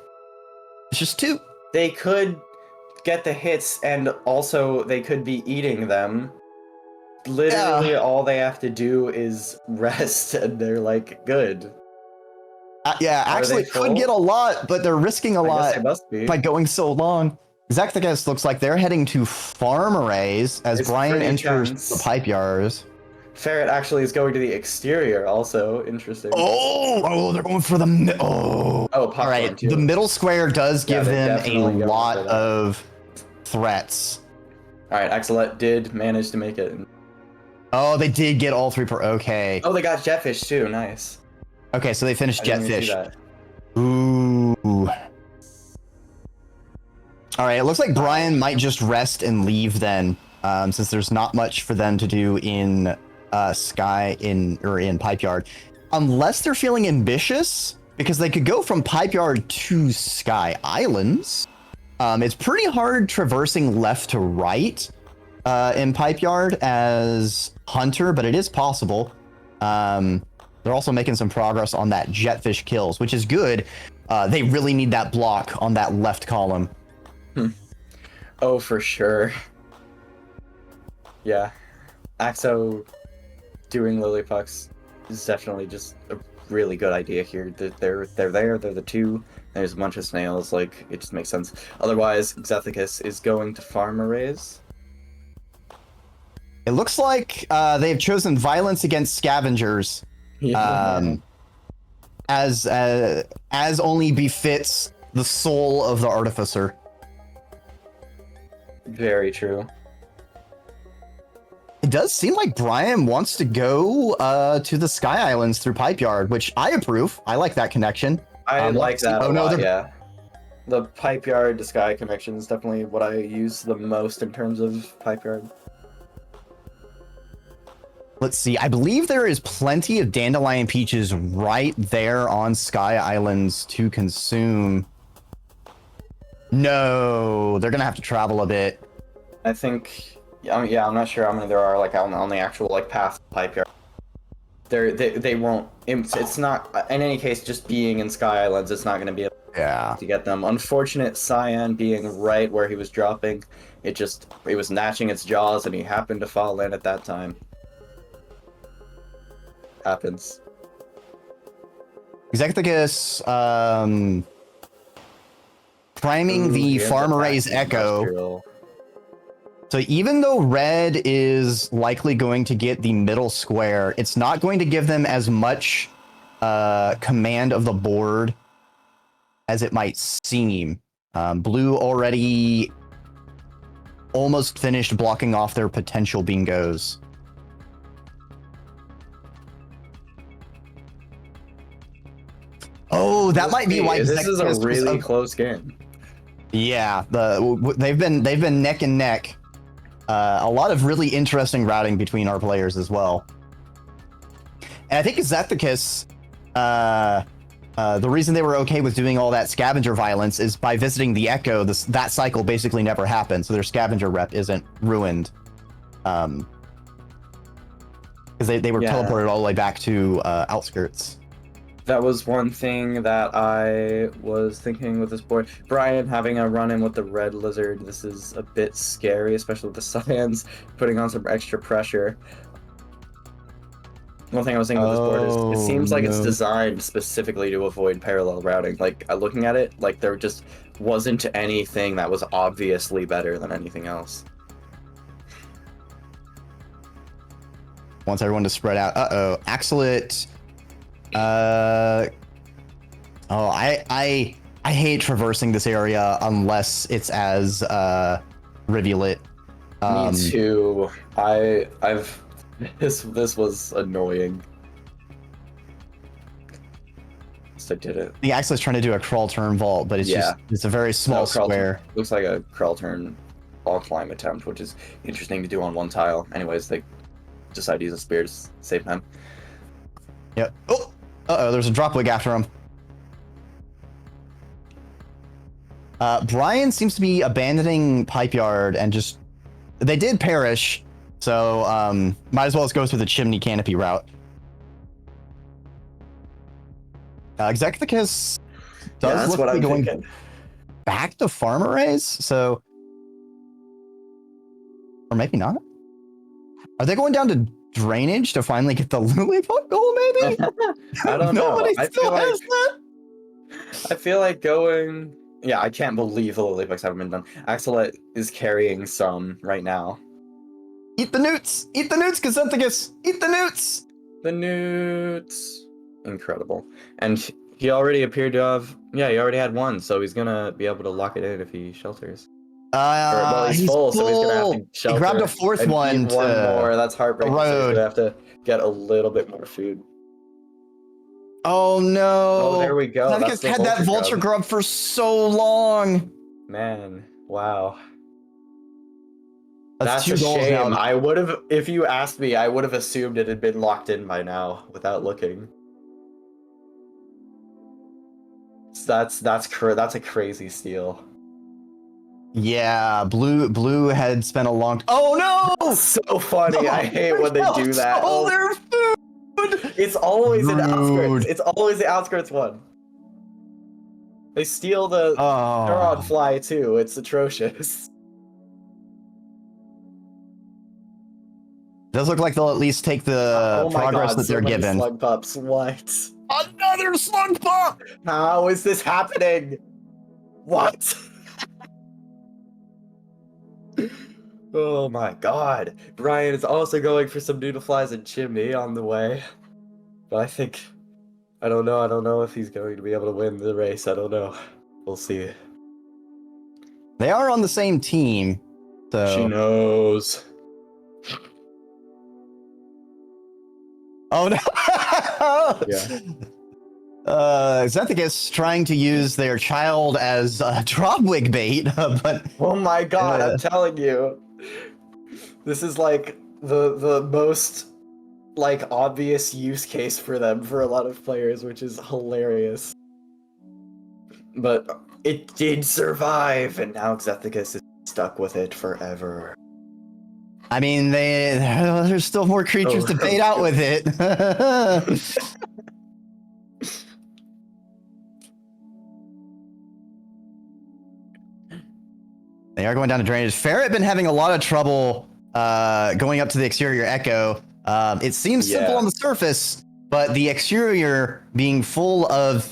It's just two. They could get the hits, and also they could be eating them. Literally, all they have to do is rest, and they're like good. Yeah, actually, could get a lot, but they're risking a lot by going so long. Zacthagus looks like they're heading to Farm Arrays as Brian enters the Pipe Yards. Ferret actually is going to the exterior, also. Interesting. Oh, they're going for the... Oh, all right. The middle square does give them a lot of threats. All right, Axelette did manage to make it. Oh, they did get all three per... Okay. Oh, they got jetfish, too. Nice. Okay, so they finished jetfish. Ooh. All right, it looks like Brian might just rest and leave then, since there's not much for them to do in in Pipe Yard, unless they're feeling ambitious, because they could go from Pipe Yard to Sky Islands. It's pretty hard traversing left to right in Pipe Yard as Hunter, but it is possible. They're also making some progress on that jetfish kills, which is good. They really need that block on that left column. Oh, for sure. Yeah, Axo doing Lillipucks is definitely just a really good idea here. They're there. They're the two. There's a bunch of snails. Like it just makes sense. Otherwise, Xethicus is going to farm arrays. It looks like they've chosen violence against scavengers, Yeah, as only befits the soul of the artificer. very true. It does seem like Brian wants to go to the Sky Islands through Pipe Yard, which I approve. I like that connection. I like that a oh, no, lot. they're- Yeah, the pipe yard to sky connection is definitely what I use the most in terms of pipe yard. Let's see. I believe there is plenty of dandelion peaches right there on Sky Islands to consume. No, they're gonna have to travel a bit. I think. Yeah, I'm not sure how many there are like on the actual like path to pipe yard. They won't. It's not. In any case, just being in Sky Islands, it's not going to be able Yeah. to get them. Unfortunate Cyan being right where he was dropping. It was gnashing its jaws, and he happened to fall in at that time. Happens. Xethicus, priming Ooh, the he ends farm up array's backing echo. industrial. So even though red is likely going to get the middle square, it's not going to give them as much command of the board as it might seem. Blue already almost finished blocking off their potential bingos. Oh, that might be why This is a Xethicus was really close game. Yeah, they've been neck and neck. A lot of really interesting routing between our players as well. And I think Xethicus, the reason they were okay with doing all that scavenger violence is by visiting the Echo, that cycle basically never happened, so their scavenger rep isn't ruined. Because they were teleported all the way back to Outskirts. That was one thing that I was thinking with this board. Brian having a run-in with the red lizard, this is a bit scary, especially with the Cyans putting on some extra pressure. One thing I was thinking with this board is it seems like it's designed specifically to avoid parallel routing. Like, looking at it, like there just wasn't anything that was obviously better than anything else. Wants everyone to spread out. Uh-oh. Axolot... I hate traversing this area unless it's as rivulet. Me too. This was annoying. So I did it. The Axolot's trying to do a crawl turn vault, but it's a very small square. Looks like a crawl turn all climb attempt, which is interesting to do on one tile. Anyways, they decide to use a spear to save time. Yep. Oh! Uh-oh, there's a dropwig after him. Brian seems to be abandoning Pipe Yard and just... They did perish, so might as well go through the chimney canopy route. Xethicus does look to be going back to farm arrays, so... Or maybe not. Are they going down to drainage to finally get the Lilliput goal, maybe? I don't know. Nobody still has that. I feel like going... Yeah, I can't believe the Lillipucks haven't been done. Axolot is carrying some right now. Eat the newts! Eat the newts, Xethicus! Eat the newts! The newts! Incredible. And he already appeared to have... Yeah, he already had one, so he's gonna be able to lock it in if he shelters. Well, he's full, so he's gonna have to shelter. He grabbed a fourth one. One more. That's heartbreaking. So he's gonna have to get a little bit more food. Oh no! Oh, there we go. Xethicus had that vulture grub for so long. Man, wow. That's a 2 goals shame. now. I would have, if you asked me, I would have assumed it had been locked in by now without looking. That's a crazy steal. Yeah, blue had spent a long. Oh no! So funny. I hate when they do that. Oh, their food. It's always Rude. an outskirts. It's always the outskirts one. They steal the neuron fly too. It's atrocious. Does look like they'll at least take the Oh my progress god, that so they're many given. slug pups. What? Another slug pup! How is this happening? What? Oh my god. Brian is also going for some noodle flies and chimney on the way. But I don't know if he's going to be able to win the race. I don't know. We'll see. They are on the same team, so She knows. Oh no! Yeah. Xanthicus trying to use their child as dropwig bait, but Oh my god, I'm telling you. This is like the most like obvious use case for them for a lot of players, which is hilarious. But it did survive, and now Xethicus is stuck with it forever. I mean, there's still more creatures to bait out with it. They are going down to drainage. Ferret been having a lot of trouble going up to the exterior echo. It seems simple on the surface, but the exterior being full of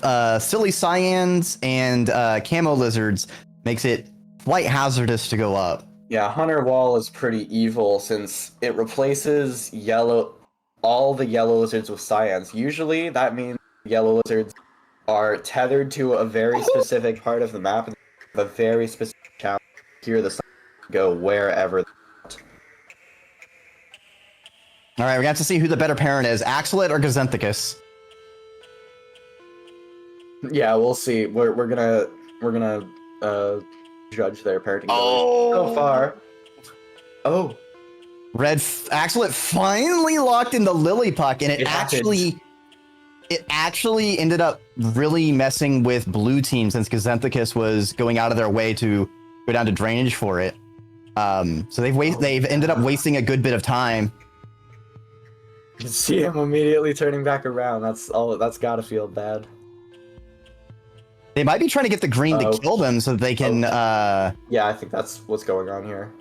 silly cyans and camo lizards makes it quite hazardous to go up. Yeah, Hunter Wall is pretty evil since it replaces all the yellow lizards with cyans. Usually that means yellow lizards are tethered to a very specific part of the map and have a very specific challenge. Here the cyans go wherever. All right, we're gonna have to see who the better parent is, Axolot or Gazenthicus. Yeah, we'll see. We're gonna judge their parenting so far. Oh, Axolot finally locked in the Lily Puck, and it actually ended up really messing with blue team since Gazenthicus was going out of their way to go down to drainage for it. So they've ended up wasting a good bit of time. you can see him immediately turning back around. That's gotta feel bad. They might be trying to get the green to kill them so that they can. Yeah, I think that's what's going on here.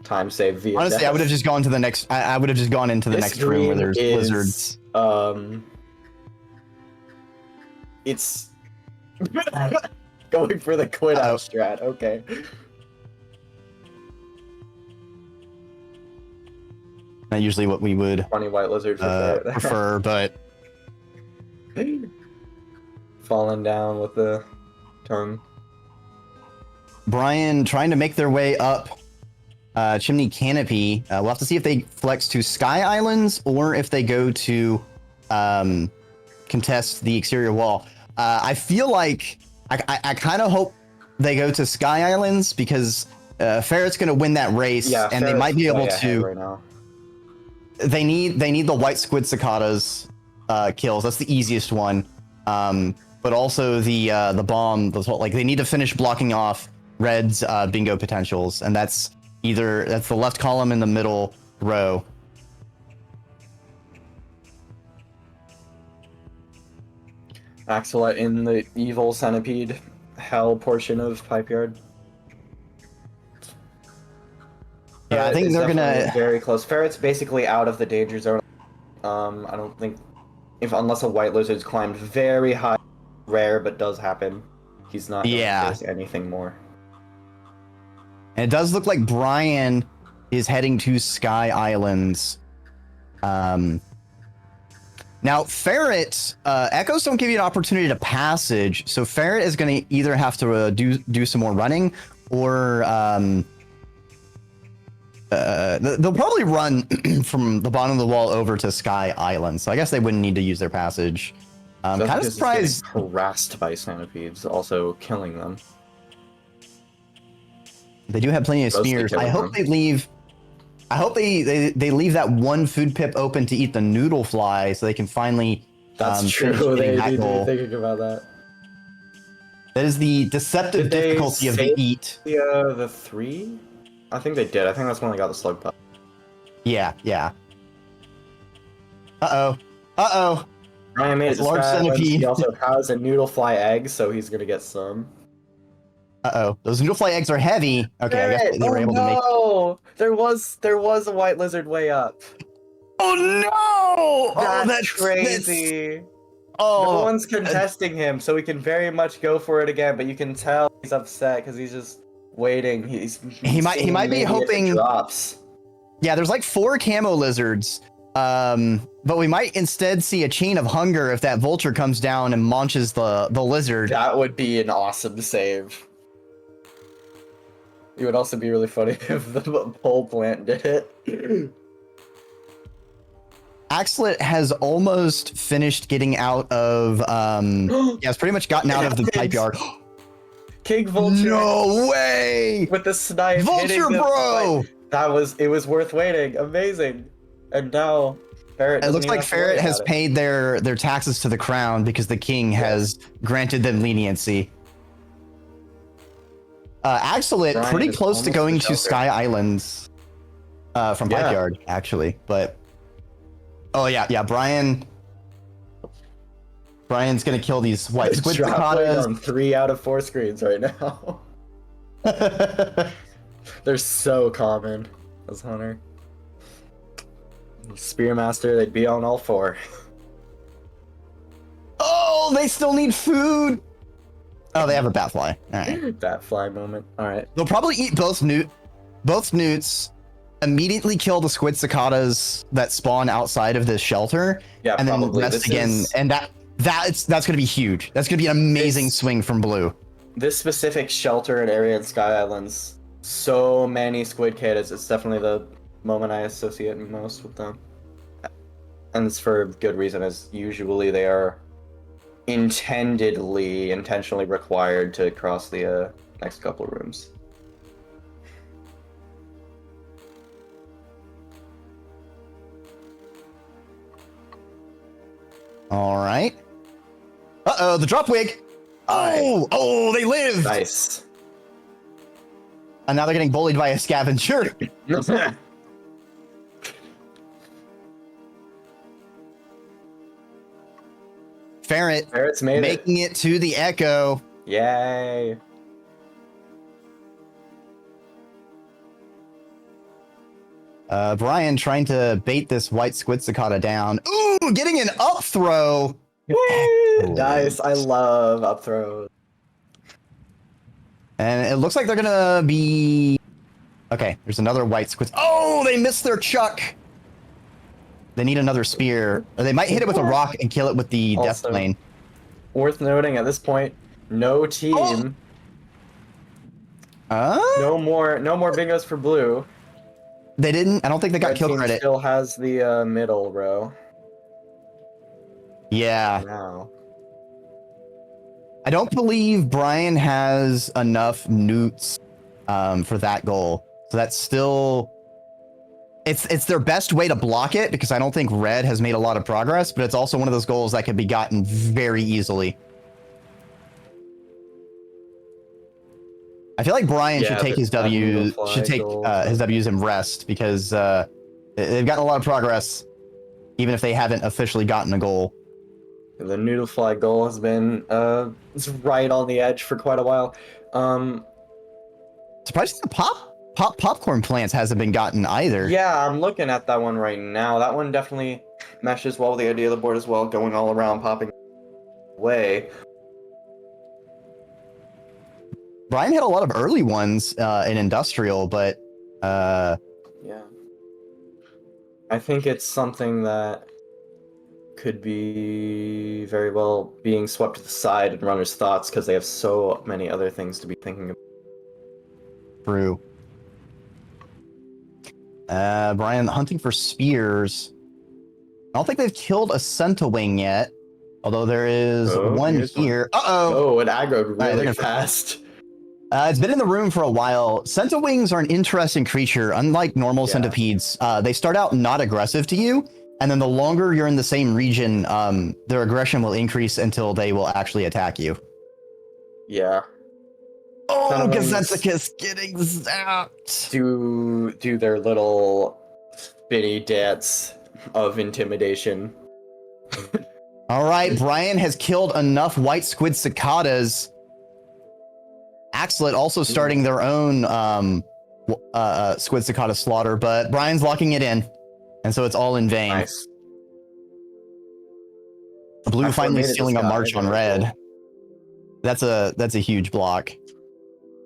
Time save via. Honestly, death. I would have just gone to the next. I would have just gone into the next room where there's lizards. It's going for the quit out strat. Okay. Not usually what we would 20 white lizard prefer, but falling down with the tongue. Brian trying to make their way up Chimney Canopy. We'll have to see if they flex to Sky Islands or if they go to contest the exterior wall. I feel like I kind of hope they go to Sky Islands because Ferret's going to win that race, and Ferret's they might be able to. Right now. They need the white squid cicadas kills. That's the easiest one. But also the bomb. Like they need to finish blocking off Red's bingo potentials, and that's the left column in the middle row. Axolot in the evil centipede hell portion of Pipe Yard. Yeah, I think they're gonna very close. Ferret's basically out of the danger zone. I don't think unless a white lizard's climbed very high, rare but does happen. He's not going to face anything more. And it does look like Brian is heading to Sky Islands. Now, Ferret, Echoes don't give you an opportunity to passage, so Ferret is going to either have to do some more running, or they'll probably run from the bottom of the wall over to Sky Island. So I guess they wouldn't need to use their passage. Kind of surprised. Harassed by centipedes, also killing them. They do have plenty of spears. I hope they leave. I hope they leave that one food pip open to eat the noodle fly, so they can finally. That's true. They need to be thinking about that. That is the deceptive difficulty of the eat. The 3? I think they did. I think that's when they got the slug pup. Yeah. Uh oh. Ryan made it large centipede. He also has a noodle fly egg, so he's gonna get some. Uh-oh. Those noodlefly eggs are heavy. Okay, I guess Barrett! they were Oh able to make... no! There was a white lizard way up. Oh no! Oh, That's that's... crazy. No Oh, one's contesting him, so we can very much go for it again. But you can tell he's upset because he's just waiting. He's he might seeing be maybe if it hoping... drops. Yeah, there's like 4 camo lizards. But we might instead see a chain of hunger if that vulture comes down and launches the lizard. That would be an awesome save. It would also be really funny if the pole plant did it. Axlet has almost finished getting out of yeah, it's pretty much gotten out of the pipe yard. King Vulture. No way! With the snipe. Vulture, bro! It was worth waiting. Amazing. And now Ferret. It looks like Ferret has paid their taxes to the crown because the king has granted them leniency. Axlet Brian pretty is close to almost going the to shelter. Sky Islands from Pipe Yard, actually, but oh yeah, Brian's gonna kill these white squid cicadas. On 3 out of 4 screens right now. They're so common as Hunter. Spearmaster, they'd be on all 4. Oh, they still need food. Oh, they have a batfly. All right. Batfly moment. All right. They'll probably eat both newts, immediately kill the squid cicadas that spawn outside of this shelter, Yeah, and then probably. rest again. And that's gonna be huge. That's gonna be an amazing swing from blue. This specific shelter and area in Sky Islands, so many squid cicadas. It's definitely the moment I associate most with them, and it's for good reason. As usually they are intentionally required to cross the next couple of rooms. All right. Uh-oh, the drop wig. Oh, they lived. Nice. And now they're getting bullied by a scavenger. Ferret's making it to the Echo. Yay. Brian trying to bait this white squid cicada down. Ooh, getting an up throw. Nice. I love up throws. And it looks like they're gonna be... Okay, there's another white squid. Oh, they missed their chuck. They need another spear. Or they might hit it with a rock and kill it with the death plane. Worth noting at this point, no team. No more bingos for blue. They didn't. I don't think they got Red kill team credit. Still has the middle row. Yeah. Now. I don't believe Brian has enough newts for that goal. So that's still... It's their best way to block it because I don't think Red has made a lot of progress, but it's also one of those goals that can be gotten very easily. I feel like Brian should take his W's and rest because they've gotten a lot of progress, even if they haven't officially gotten a goal. The noodle fly goal has been it's right on the edge for quite a while. Surprisingly, the popcorn plants hasn't been gotten either. Yeah, I'm looking at that one right now. That one definitely meshes well with the idea of the board as well, going all around, popping away. Brian had a lot of early ones in Industrial, but yeah. I think it's something that could be very well being swept to the side in runners' thoughts because they have so many other things to be thinking about. True. Brian hunting for spears. I don't think they've killed a Centawing yet, although there is one here. Oh, it aggroed really right, fast. It's been in the room for a while. Centawings are an interesting creature. Unlike normal centipedes, they start out not aggressive to you, and then the longer you're in the same region, their aggression will increase until they will actually attack you. Yeah. Oh, Gazetticus getting zapped. Do their little spinny dance of intimidation. All right, Brian has killed enough white squid cicadas. Axlet also starting their own Squid Cicada slaughter, but Brian's locking it in, and so it's all in vain. Nice. Blue That's what finally made it stealing a Sky, march on very red. cool. That's a huge block.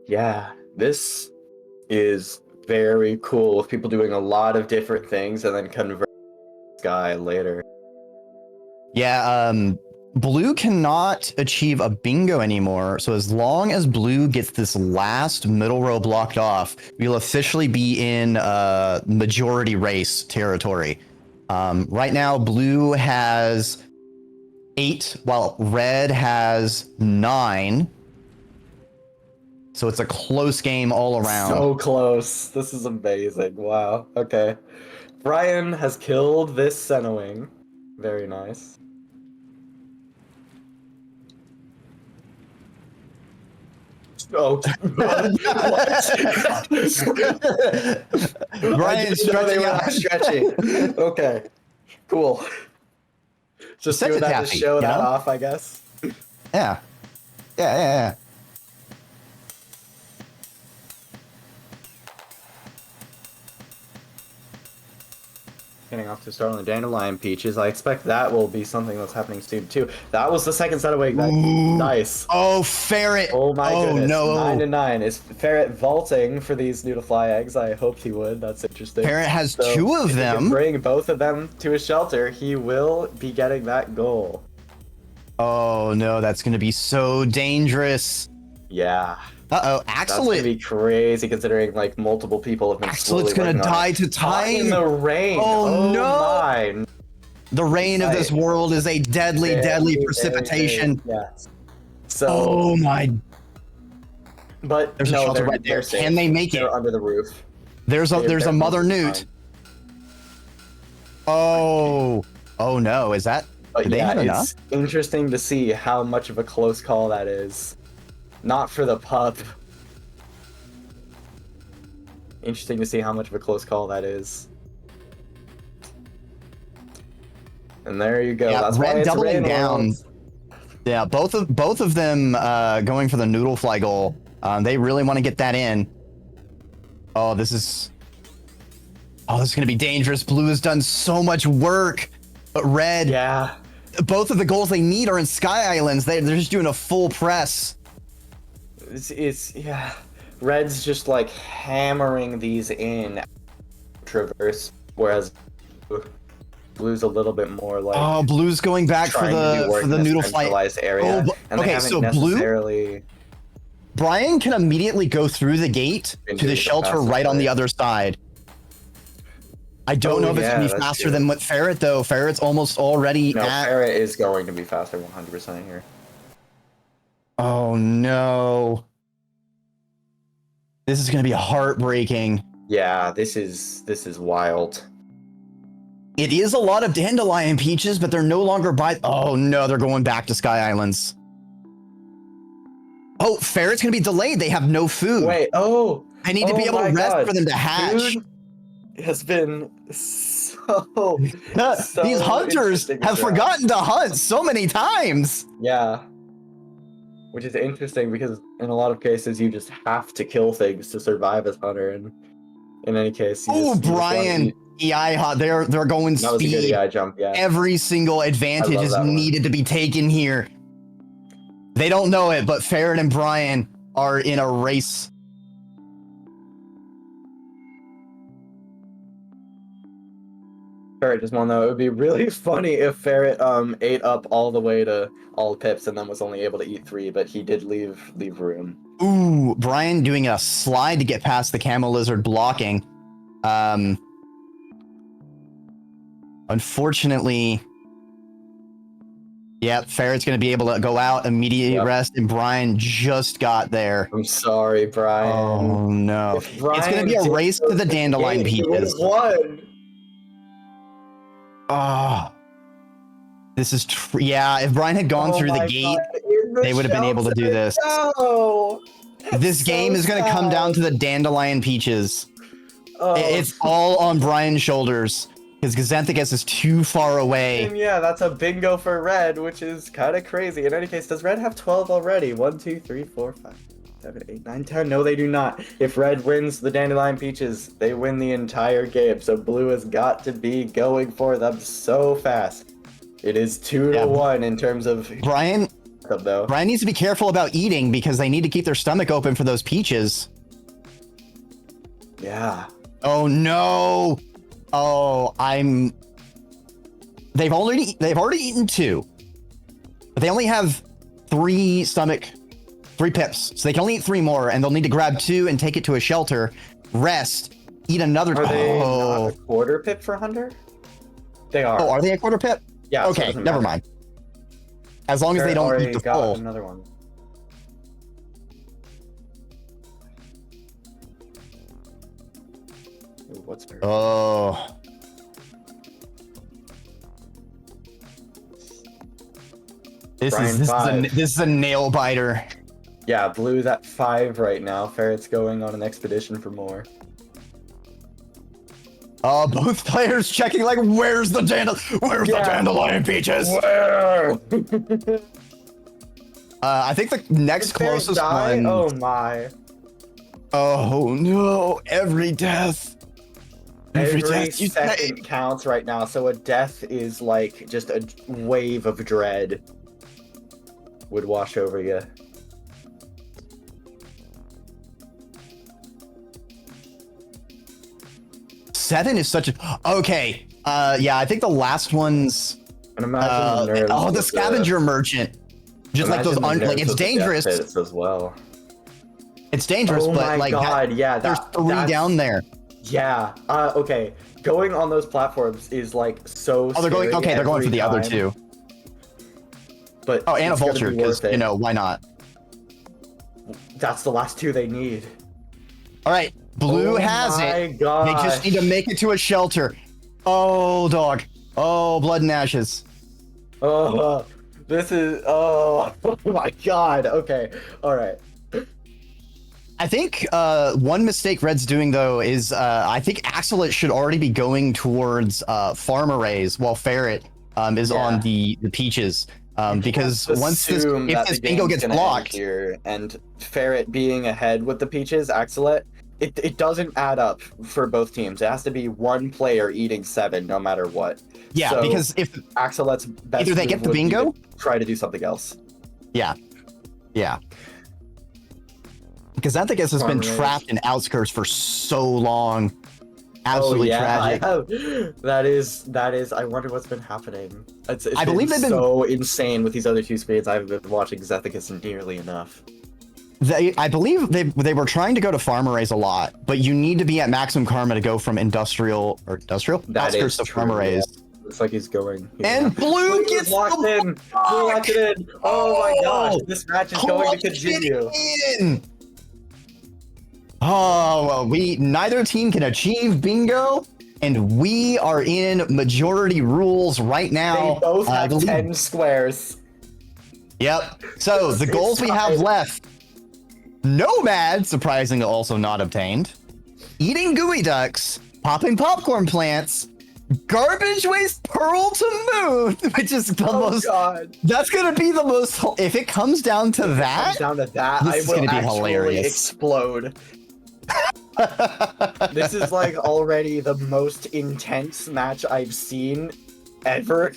Yeah, this is very cool with people doing a lot of different things and then convert Sky later. Yeah, Blue cannot achieve a bingo anymore, so as long as Blue gets this last middle row blocked off, we'll officially be in majority race territory. Right now, Blue has 8, while Red has 9. So it's a close game all around. So close. This is amazing. Wow. Okay. Brian has killed this Senowing. Very nice. Oh, Brian's stretching out. Stretching. Okay. Cool. Just Such doing a that taffy, to show you that know? off, I guess. Yeah. Yeah. Getting off to start on the Dandelion Peaches. I expect that will be something that's happening soon too. That was the second set of wake. Nice. Oh, Ferret. Oh my goodness. No. 9-9. Is Ferret vaulting for these noodle fly eggs? I hoped he would. That's interesting. Ferret has So, 2 of if he them. can bring both of them to his shelter, he will be getting that goal. Oh no, that's gonna be so dangerous. Yeah. Uh-oh, That's gonna Axlet. be crazy considering like multiple people have been Axlet's slowly gonna working on die it. to time. In the rain. Oh, no. My. The rain of this world is a deadly, deadly precipitation. Yes. So. Oh my. But There's a no, shelter they're, right there. they're safe. Can they make it? They're under the roof. There's a They're mother perfectly newt. fine. Oh no, is that? But Do they yeah, have enough? it's interesting to see how much of a close call that is. Not for the pup. Interesting to see how much of a close call that is. And there you go. Yeah, That's why Red it's doubling rain down. world. Yeah, both of them going for the noodle fly goal. They really want to get that in. Oh, this is gonna be dangerous. Blue has done so much work, but Red, Yeah. both of the goals they need are in Sky Islands. They're just doing a full press. It's yeah. Red's just like hammering these in traverse, whereas Blue's a little bit more like Oh, Blue's going back for trying to do work the in a noodle fly. centralized area. Oh, and they okay, haven't so Blue, necessarily Brian can immediately go through the gate been to the doing shelter fastest right on the way. other side. I don't know if it's yeah, gonna be that's faster true. than what Ferret though. Ferret's almost already No, at. Ferret is going to be faster 100% here. Oh no. This is gonna be heartbreaking. Yeah, this is wild. It is a lot of dandelion peaches, but they're no longer by. Oh no, they're going back to Sky Islands. Oh, Ferret's gonna be delayed. They have no food. Wait, oh! I need to be able to my rest God. for them to hatch. Food has been so These hunters interesting have throughout. forgotten to hunt so many times. Yeah. Which is interesting because in a lot of cases you just have to kill things to survive as hunter, and in any case, Oh, Brian, EI hot. They're going That was a good speed. EI jump, yeah. Every single advantage love is that one. needed to be taken here. They don't know it, but Ferret and Brian are in a race. Ferret just won though. It would be really funny if Ferret ate up all the way to all the pips and then was only able to eat 3, but he did leave room. Ooh, Brian doing a slide to get past the camo lizard blocking. Unfortunately, yeah, Ferret's going to be able to go out, immediate rest, and Brian just got there. I'm sorry, Brian. Oh no. If It's going to Brian be a didn't race go to the to dandelion game, he would've peaches. won. Oh, this is yeah. If Brian had gone through the my gate, God, in the they would have been able to do shelter. this. No! This So game is going to come down to sad. the dandelion peaches. Oh, It's all on Brian's shoulders because Gazenthicus is too far away. and yeah, that's a bingo for Red, which is kind of crazy. In any case, does Red have 12 already? 1, 2, 3, 4, 5. 7, 8, 9, 10. No, they do not. If red wins the Dandelion Peaches, they win the entire game. So blue has got to be going for them so fast. It is 2-1 in terms of Brian. though. Brian needs to be careful about eating because they need to keep their stomach open for those peaches. Yeah. Oh no. Oh, They've already eaten 2. But they only have 3 pips. So they can only eat 3 more, and they'll need to grab 2 and take it to a shelter, rest, eat another. Are they not a quarter pip for Hunter? They are. Oh, are they a quarter pip? Yeah. Okay, so never mind. As long as they don't eat the full. Another one. Ooh, what's her? Oh. This is a nail biter. Yeah, blue's at 5 right now. Ferret's going on an expedition for more. Both players checking like, where's the dandelion peaches? Where? I think the next closest one. Oh my. Oh no! Every death. Every death you second take counts right now. So a death is like just a wave of dread would wash over you. Seven is such a okay. Yeah, I think the last one's. And imagine the nerves the scavenger merchant. Just like those, like it's dangerous as well. It's dangerous, oh but my like God, yeah, there's 3 down there. Yeah. Okay. Going on those platforms is like so. Oh, they're going. Okay, they're going for the other 2. But oh, and a vulture because you know why not? That's the last 2 they need. All right, blue has it. Gosh. They just need to make it to a shelter. Oh, dog. Oh, blood and ashes. Oh, this is. Oh, oh my God. Okay. All right. I think one mistake Red's doing though is I think Axelet should already be going towards farm arrays while Ferret is on the peaches. Because once this bingo gets blocked here, and Ferret being ahead with the peaches, Axelet, it doesn't add up for both teams. It has to be one player eating 7 no matter what. Yeah, so because if Axelet's best either they get the bingo, try to do something else. Yeah, yeah. Because Xanthicus has been trapped in outskirts for so long. Absolutely tragic. That is. I wonder what's been happening. I believe they've been so insane with these other 2 spades. I haven't been watching Xanthicus nearly enough. I believe they were trying to go to farm arrays a lot, but you need to be at maximum karma to go from industrial outskirts to farm arrays. Yeah. Looks like he's going. And blue gets locked in. Blue locked it in. Oh my gosh! This match is going to continue. Oh well, neither team can achieve bingo, and we are in majority rules right now. They both have 10 squares. Yep. So the goals we have left: Nomad, surprisingly also not obtained; eating gooey ducks, popping popcorn plants, garbage waste pearl to moon, which is the most. God. That's gonna be the most. If it comes down to that, I will actually explode. This is like already the most intense match I've seen ever.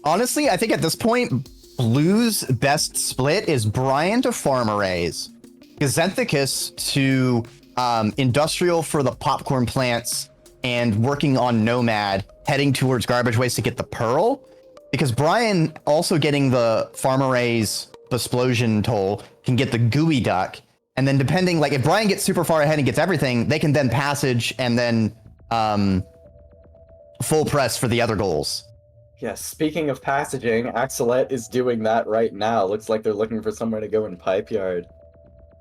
Honestly, I think at this point, Blue's best split is Brian to farm arrays, Xanthicus to industrial for the popcorn plants, and working on Nomad, heading towards garbage waste to get the pearl. Because Brian also getting the farm arrays explosion toll can get the gooey duck. And then depending, like if Brian gets super far ahead and gets everything, they can then passage and then full press for the other goals. Yes, speaking of passaging, Axelet is doing that right now. Looks like they're looking for somewhere to go in Pipe Yard.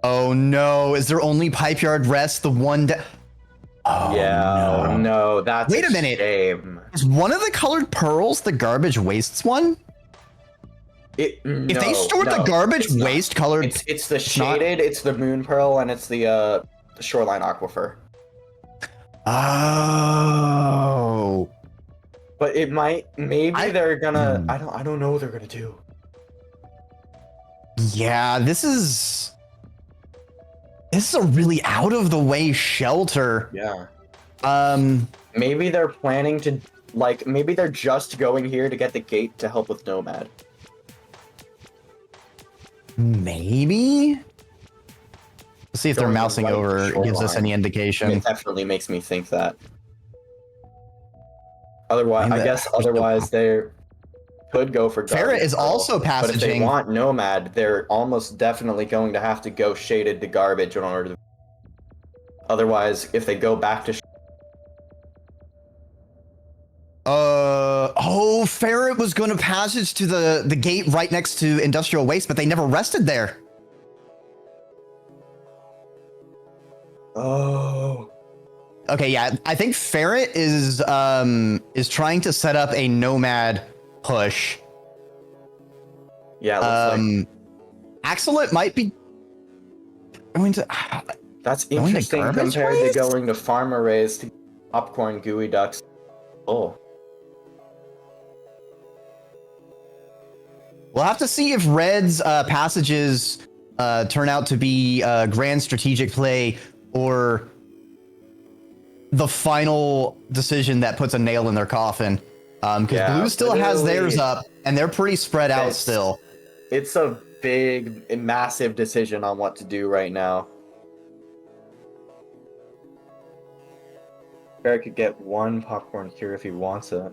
Oh no, is there only Pipe Yard rest? The one Oh yeah, no, that's Wait a minute. Shame. Is one of the colored pearls the garbage wastes one? If they stored the garbage waste colored, it's the shaded, it's the moon pearl, and it's the shoreline aquifer. Oh. But it might, maybe they're gonna. I don't know what they're gonna do. Yeah, this is a really out of the way shelter. Yeah. Um, Maybe they're planning to, like, maybe they're just going here to get the gate to help with Nomad. maybe. Let's see if they're Going mousing right over to gives us shoreline. any indication. It definitely makes me think that. Otherwise, I mean, I guess otherwise they could go for Ferret garbage is pearl, also but if they passaging. want Nomad, they're almost definitely going to have to go shaded to garbage in order to. Otherwise, if they go back to. Oh, Ferret was going to passage to the gate right next to industrial waste, but they never rested there. Oh. Okay, yeah, I think Ferret is trying to set up a Nomad push. Yeah, it looks like. Axolot might be going to. That's going to interesting garbage compared waste? to going to farm arrays to popcorn gooey ducks. Oh. We'll have to see if Red's passages turn out to be a grand strategic play or the final decision that puts a nail in their coffin. Because Yeah, Blue still has theirs literally, up, and they're pretty spread out it's- still. It's a big, massive decision on what to do right now. Barrett could get one popcorn cure if he wants it.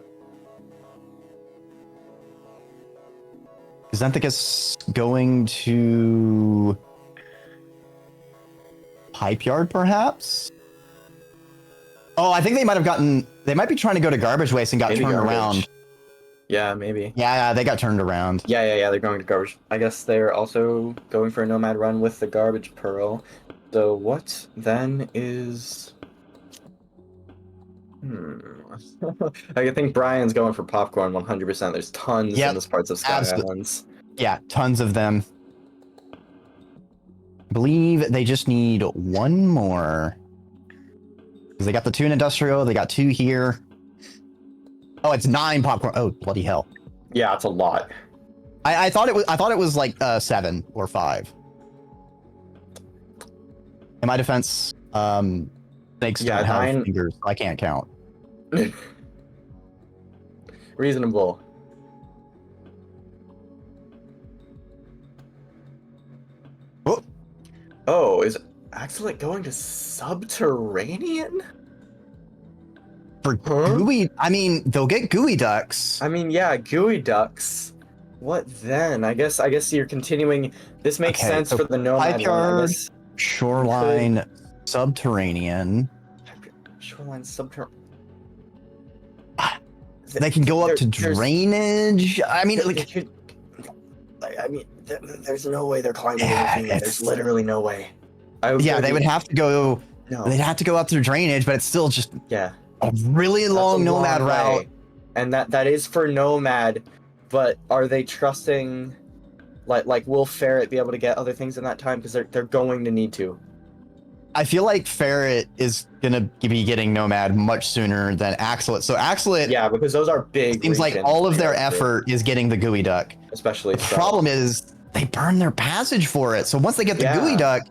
Is Xanthicus going to Pipe Yard, perhaps? Oh, I think they might have gotten. They might be trying to go to garbage waste and got Maybe turned garbage. around. Yeah, maybe. Yeah, they got turned around. Yeah, they're going to garbage. I guess they're also going for a Nomad run with the garbage pearl. So what then is... I think Brian's going for popcorn 100%. There's tons in this parts of Sky Islands. Yeah, tons of them. I believe they just need one more. Because they got the 2 in industrial, they got 2 here. Oh, it's 9 popcorn. Oh, bloody hell. Yeah, it's a lot. I thought it was like 7 or 5. In my defense, snakes don't have fingers. I can't count. Reasonable. Oh, is Axolot going to subterranean? For gooey, I mean, they'll get gooey ducks. I mean, yeah, gooey ducks. What then? I guess you're continuing. This makes sense for the Nomad Pipe Yard, one. shoreline, subterranean. Shoreline, subterranean. They can go up to drainage. I mean, there's no way they're climbing anything. There's literally no way. They would have to go. No. They'd have to go up through drainage, but it's still just a really long Nomad route. And that is for Nomad, but are they trusting? Like, will Ferret be able to get other things in that time? Because they're going to need to. I feel like Ferret is gonna be getting Nomad much sooner than Axolot. So Axolot, yeah, because those are big. Seems like all of their effort is getting the gooey duck. Especially the problem is they burn their passage for it. So once they get the gooey duck,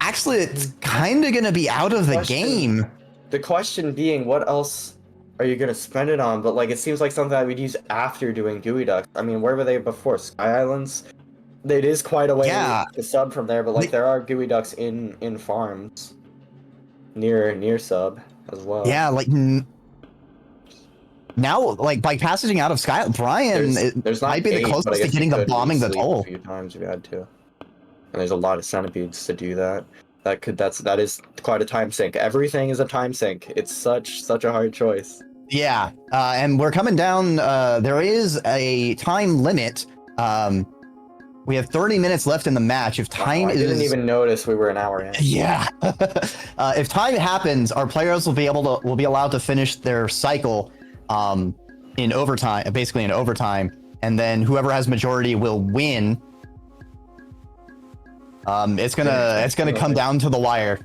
Axolot's kind of gonna be out of the game. The question being, what else are you gonna spend it on? But like, it seems like something I would use after doing gooey duck. I mean, where were they before? Sky Islands. It is quite a way to sub from there, but like there are gooey ducks in farms near sub as well. Yeah, like now, like by passaging out of Sky, Brian there's might be the closest to getting the bombing the toll. A few times if you had to, and there's a lot of centipedes to do that. That is quite a time sink. Everything is a time sink. It's such a hard choice. Yeah, and we're coming down. There is a time limit. We have 30 minutes left in the match. If time I didn't even notice we were an hour in. Yeah. If time happens, our players will be allowed to finish their cycle in overtime, basically in overtime, and then whoever has majority will win. It's gonna come down to the wire.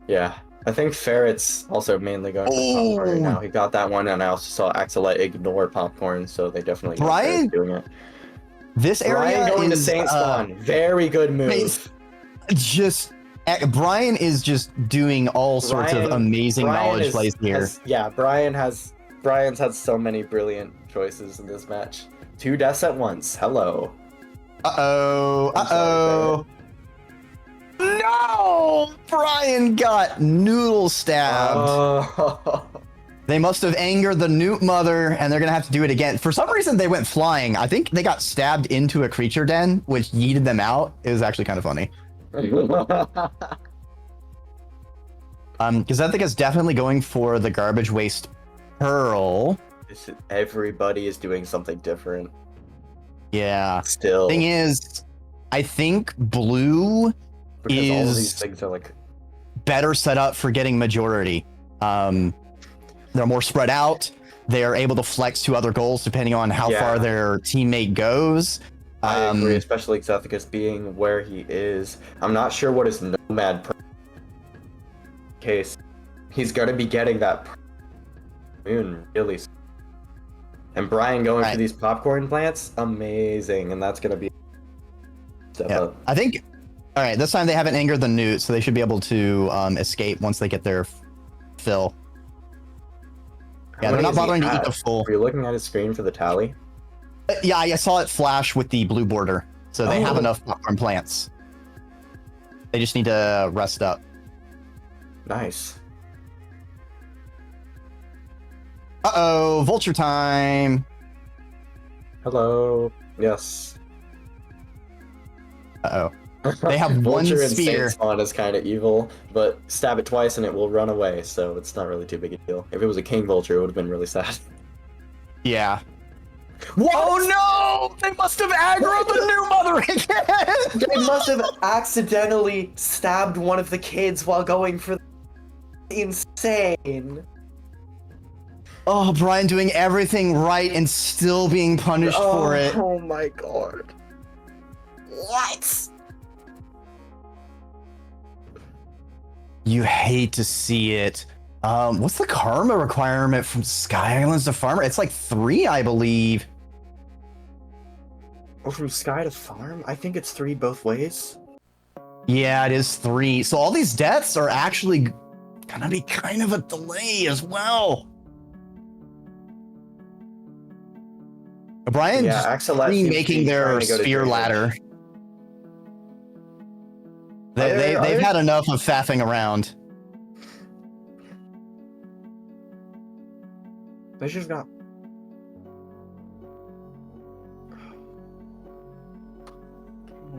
Yeah. I think Ferret's also mainly going for popcorn right now. He got that one, and I also saw Axolot ignore popcorn, so they definitely Brian doing it. This area Brian going is to Saint Spawn. Very good move. just Brian is just doing all sorts of amazing knowledge plays here. Brian's had so many brilliant choices in this match. 2 deaths at once. Hello. Uh-oh. No! Brian got noodle stabbed. Oh. They must have angered the newt mother, and they're gonna have to do it again. For some reason, they went flying. I think they got stabbed into a creature den, which yeeted them out. It was actually kind of funny. Because I think it's definitely going for the garbage waste pearl. Everybody is doing something different. Yeah. Still. Thing is, I think blue because all of these things are like better set up for getting majority. They're more spread out. They're able to flex to other goals depending on how far their teammate goes. I agree, especially Xethicus being where he is. I'm not sure what his nomad case. He's going to be getting that moon really soon. And Brian going for these popcorn plants, amazing. And that's going to be step up. I think, all right, this time they haven't angered the newt, so they should be able to escape once they get their fill. Yeah, they're not bothering to eat the full. Are you looking at his screen for the tally? Yeah, I saw it flash with the blue border. So they have enough popcorn plants. They just need to rest up. Nice. Uh-oh, vulture time. Hello. Yes. Uh-oh. They have one Vulture spear. And Spawn is kind of evil, but stab it twice and it will run away, so it's not really too big a deal. If it was a king vulture, it would have been really sad. Yeah. What? Oh no! They must have aggroed the new mother again! They must have accidentally stabbed one of the kids while going for the insane. Oh, Brian doing everything right and still being punished for it. Oh my god. What? You hate to see it. What's the karma requirement from Sky Islands to Farmer? It's like 3, I believe. Oh, from Sky to Farm? I think it's 3 both ways. Yeah, it is 3. So all these deaths are actually gonna be kind of a delay as well. Brian just remaking their spear ladder. They've had enough of faffing around. They just got.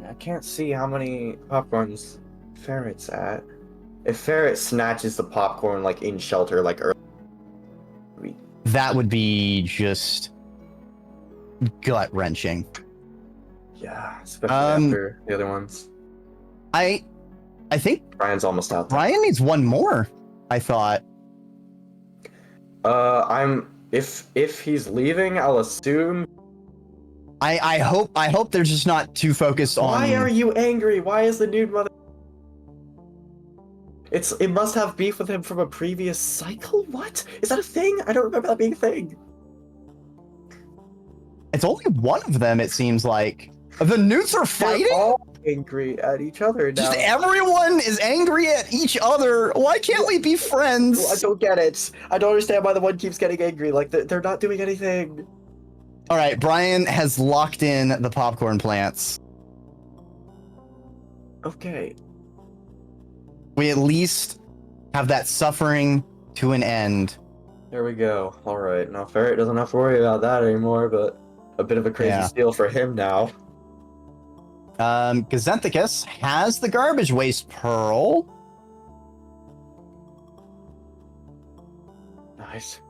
I can't see how many popcorns Ferret's at. If Ferret snatches the popcorn like in shelter, like early, that would be just gut wrenching. Yeah, especially after the other ones. I think Brian's almost out there. Brian needs one more, I thought. If he's leaving, I'll assume. I hope they're just not too focused on. Why are you angry? Why is the nude mother? It must have beef with him from a previous cycle? What? Is that a thing? I don't remember that being a thing. It's only one of them, it seems like. The newts are fighting? They're all angry at each other now. Just everyone is angry at each other. Why can't we be friends? I don't get it. I don't understand why the one keeps getting angry. Like, they're not doing anything. All right, Brian has locked in the popcorn plants. Okay. We at least have that suffering to an end. There we go. All right. Now, Ferret doesn't have to worry about that anymore, but a bit of a crazy steal for him now. Gazenthicus has the garbage waste pearl. Nice.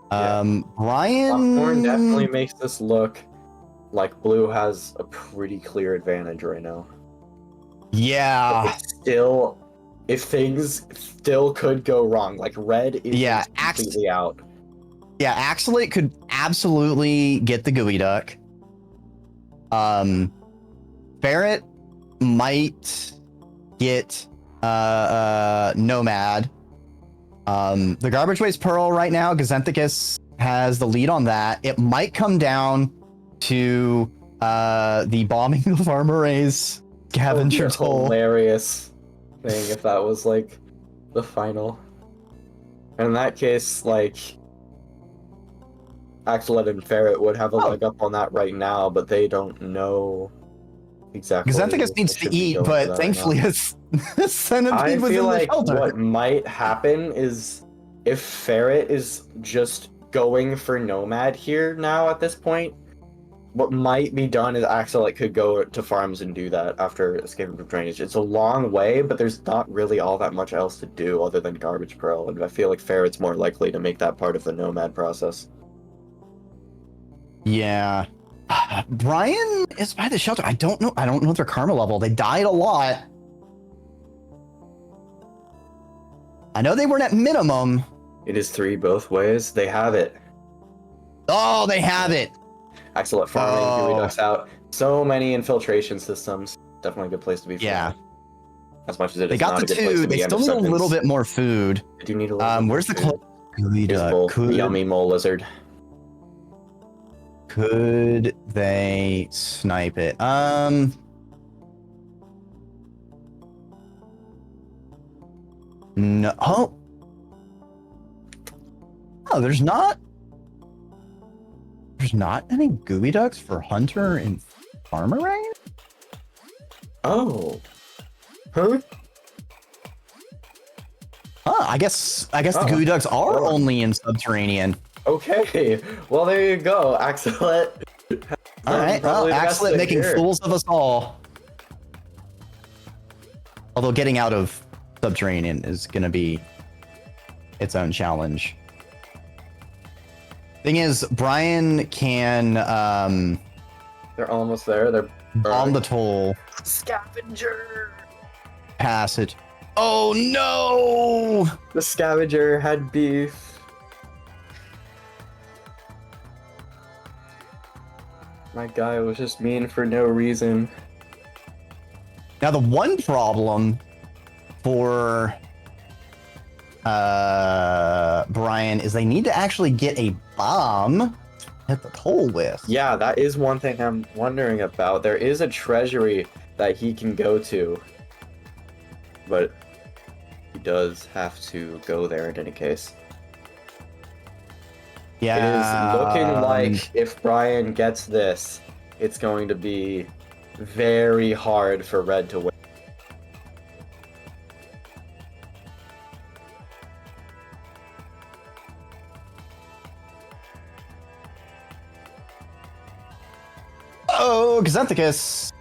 Brian... Popcorn definitely makes this look like blue has a pretty clear advantage right now. Yeah. If things still could go wrong, like red is completely out. Yeah, Axolate could absolutely get the gooey duck. Barrett might get Nomad. The garbage waste pearl right now, Gazenthicus has the lead on that. It might come down to the bombing of Armor Ray's scavenger toll. Hilarious thing if that was like the final. And in that case, like Axolot and Ferret would have a leg up on that right now, but they don't know exactly. Xanthicus needs to eat, but thankfully his centipede was in the shelter. What might happen is if Ferret is just going for Nomad here now at this point, what might be done is Axolot could go to farms and do that after escaping from drainage. It's a long way, but there's not really all that much else to do other than Garbage Patrol, and I feel like Ferret's more likely to make that part of the Nomad process. Yeah. Brian is by the shelter. I don't know their karma level. They died a lot. I know they weren't at minimum. It is 3 both ways. They have it. Oh, they have it. Axolot farming, Gooey Ducks out. So many infiltration systems. Definitely a good place to be. Yeah. As much as it they is got not the a good place two. to be. They still need a little bit more food. I do need a little bit where's the food. Gooey Duck? Yummy mole lizard. Could they snipe it? No. Oh, there's not any Gooey Ducks for Hunter and Farmer Ray? Oh. Huh? I guess the Gooey Ducks are only in subterranean. Okay. Well, there you go, Axolot. All right. Well, Axolot making fools of us all. Although getting out of subterranean is going to be its own challenge. Thing is, Brian can they're almost there. They're bomb the toll. Scavenger. Pass it. Oh no! The scavenger had beef. My guy was just mean for no reason. Now the one problem for Brian is they need to actually get a bomb to hit the toll with. Yeah, that is one thing I'm wondering about. There is a treasury that he can go to, but he does have to go there in any case. Yeah. It is looking like if Brian gets this, it's going to be very hard for Red to win. Oh, Xanthicus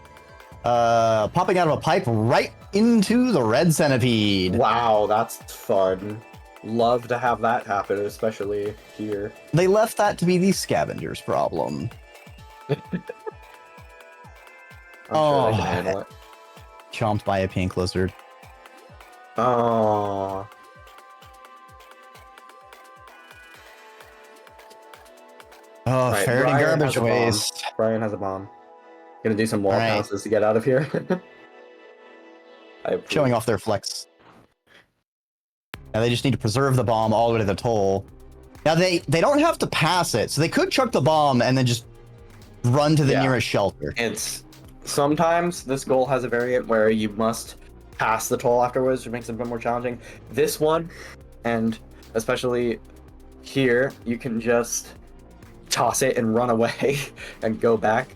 popping out of a pipe right into the red centipede. Wow, that's fun. Love to have that happen, especially here. They left that to be the scavenger's problem. I'm sure they can handle it. Chomped by a pink lizard. Oh. Oh, Right, ferret and Brian garbage has a bomb. waste. Brian has a bomb. Gonna do some wall Alright. bounces to get out of here. Showing off their flex. Now they just need to preserve the bomb all the way to the toll. Now they don't have to pass it, so they could chuck the bomb and then just run to the nearest shelter. It's sometimes this goal has a variant where you must pass the toll afterwards, which makes it a bit more challenging. This one, and especially here, you can just toss it and run away and go back,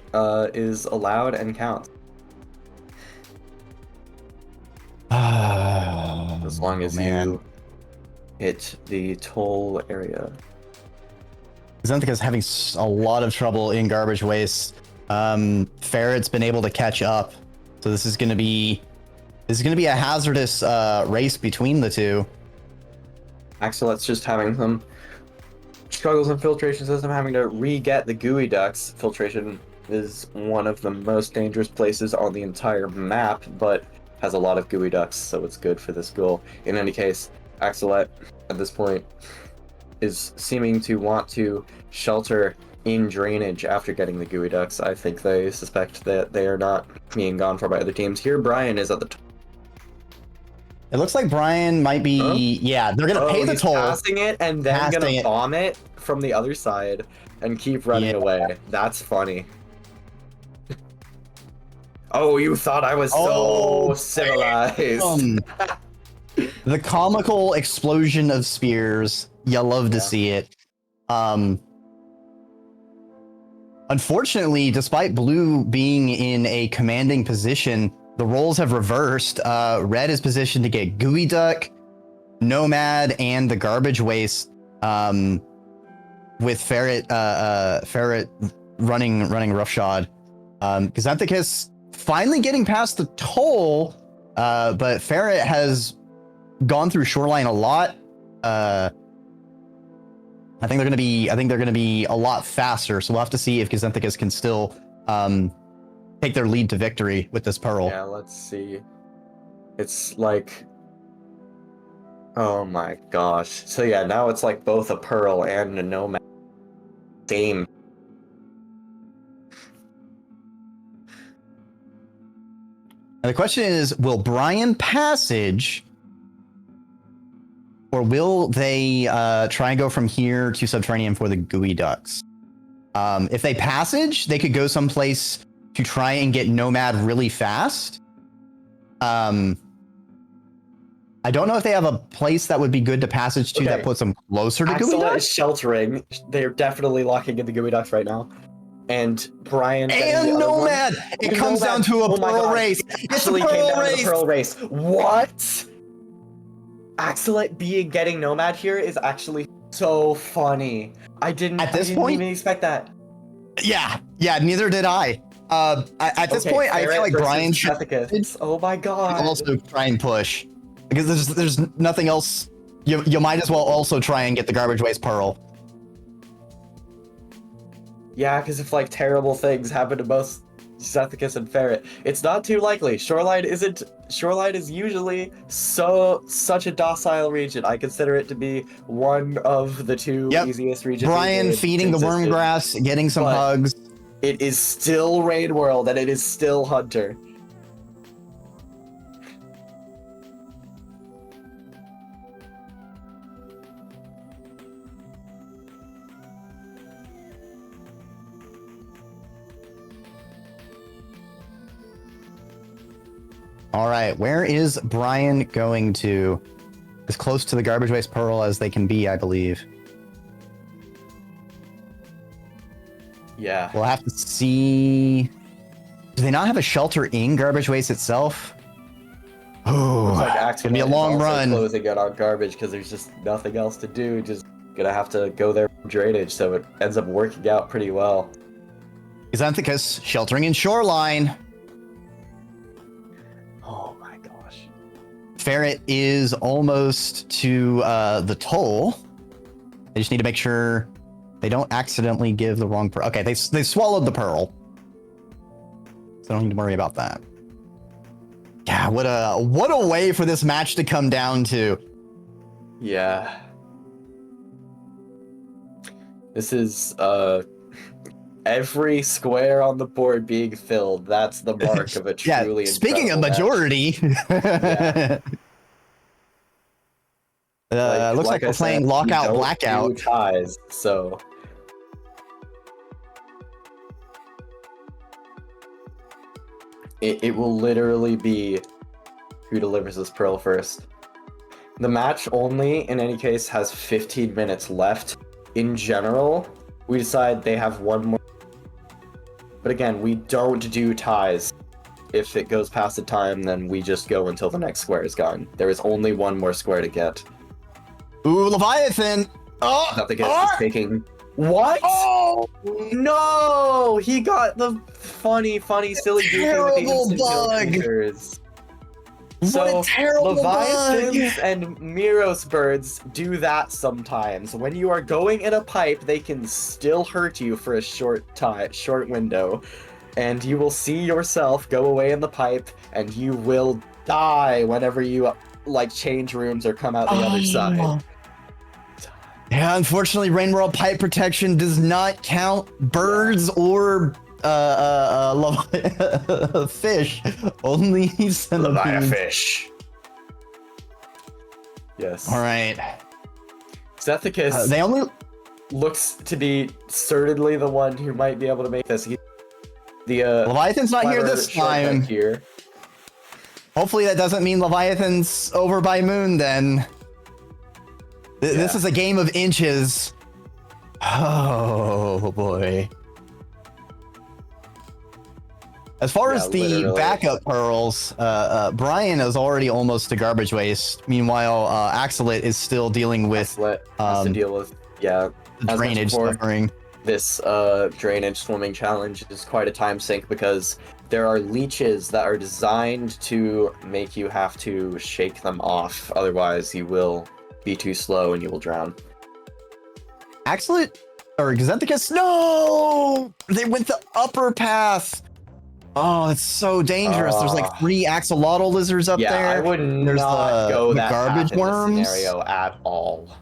is allowed and counts. As long as you hit the toll area. Xanthicus having a lot of trouble in garbage waste. Ferret's been able to catch up, so this is going to be a hazardous race between the two. Axolot's just having some struggles in filtration system, having to re-get the gooey ducks. Filtration is one of the most dangerous places on the entire map, but has a lot of gooey ducks, so it's good for this goal. In any case, Axolot at this point is seeming to want to shelter in drainage after getting the gooey ducks. I think they suspect that they are not being gone for by other teams. Here Brian is at the It looks like Brian might be. Huh? Yeah, they're gonna pay the He's toll. passing it and then Passing gonna it. bomb it from the other side and keep running Yeah. away. That's funny. Oh, you thought I was Oh, so civilized. The comical explosion of spears. You love to Yeah. see it. Unfortunately, despite blue being in a commanding position, the roles have reversed. Red is positioned to get Gooey Duck, Nomad, and the Garbage Waste. With Ferret running roughshod. Xanthicus finally getting past the toll, but Ferret has gone through shoreline a lot. I think they're gonna be a lot faster. So we'll have to see if Xanthicus can still take their lead to victory with this Pearl. Yeah, let's see. It's like, oh my gosh. So yeah, now it's like both a Pearl and a Nomad. Same. And the question is, will Brian passage, or will they try and go from here to Subterranean for the Gooey Ducks? If they passage, they could go someplace to try and get Nomad really fast. I don't know if they have a place that would be good to passage to that puts them closer to Gooey Axela Ducks. is sheltering. They're definitely locking in the Gooey Ducks right now. And Brian And Nomad! It comes down to a Pearl race. It's a Pearl race. What? Axelet getting Nomad here is actually so funny. I didn't even expect that. Yeah, neither did I. At this point, I feel like Brian should Oh my god. also try and push. Because there's nothing else. You might as well also try and get the Garbage Waste Pearl. Yeah, because if like terrible things happen to both Xanthicus and Ferret, it's not too likely. Shoreline is usually such a docile region. I consider it to be one of the two easiest regions. Brian feeding the Wormgrass, getting some hugs. It is still Raid World and it is still Hunter. All right, where is Brian going to? As close to the Garbage Waste Pearl as they can be, I believe. Yeah. We'll have to see. Do they not have a shelter in Garbage Waste itself? Oh, it's gonna be a long run. Closing it on Garbage because there's just nothing else to do. Just gonna have to go there for drainage, so it ends up working out pretty well. Xanthicus sheltering in Shoreline. Oh my gosh. Ferret is almost to the toll. They just need to make sure they don't accidentally give the wrong pearl. Okay, they swallowed the pearl. So don't need to worry about that. Yeah, what a way for this match to come down to. Yeah. This is every square on the board being filled. That's the mark of a truly speaking of majority. Looks like we're playing Lockout Blackout. Ties, so it will literally be who delivers this pearl first. The match only, in any case, has 15 minutes left. In general, we decide they have one more. But again, we don't do ties. If it goes past the time, then we just go until the next square is gone. There is only one more square to get. Ooh, Leviathan! Oh! Nothing is taking. What? Oh no! He got the funny, silly terrible bug. So what a terrible Leviathans bug. and Miros birds do that sometimes. When you are going in a pipe, they can still hurt you for a short window, and you will see yourself go away in the pipe, and you will die whenever you like change rooms or come out the other side. Yeah, unfortunately, Rain World pipe protection does not count birds or fish. Only centipedes. Fish. Yes. All right. Zethicus They only looks to be certainly the one who might be able to make this. The Leviathan's not here clever this shortcut time. Here. Hopefully that doesn't mean Leviathan's over by Moon then. This is a game of inches. Oh boy. As far as the literally. backup pearls, Brian is already almost to garbage waste. Meanwhile, Axelit is still dealing with Has to deal with drainage suffering. This drainage swimming challenge is quite a time sink because there are leeches that are designed to make you have to shake them off. Otherwise, you will be too slow and you will drown. Axelit or Xanthicus? No! They went the upper path. Oh, it's so dangerous. There's like 3 axolotl lizards up there. Yeah, I would There's not go that garbage path worms. in this scenario at all.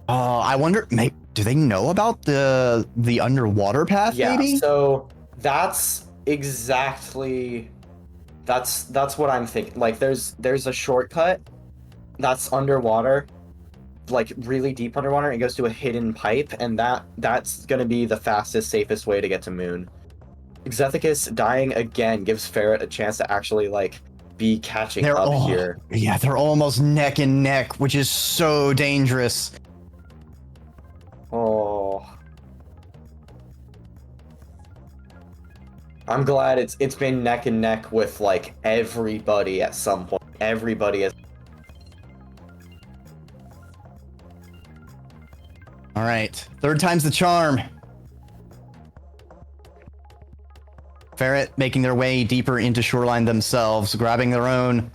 I wonder, do they know about the underwater path? Yeah, maybe. So that's exactly that's what I'm thinking. Like, there's a shortcut that's underwater, like really deep underwater. It goes to a hidden pipe, and that's gonna be the fastest, safest way to get to Moon. Xethicus dying again gives Ferret a chance to actually like be catching up here. Yeah, they're almost neck and neck, which is so dangerous. Oh, I'm glad it's been neck and neck with like everybody at some point. Everybody is. All right, 3rd time's the charm. Ferret making their way deeper into shoreline themselves, grabbing their own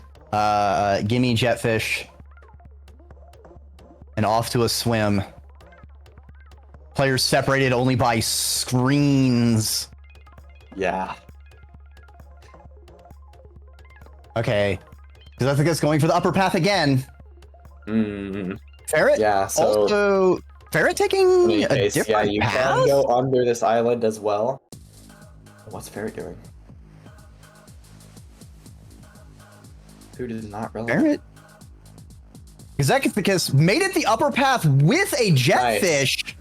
gimme jetfish, and off to a swim. Players separated only by screens. Yeah. Okay. Because I think it's going for the upper path again. Ferret? Yeah, so also, Ferret taking a different you path? can go under this island as well. What's Ferret doing? Who did not realize? Ferret? Xanthicus made it the upper path with a jetfish. Nice.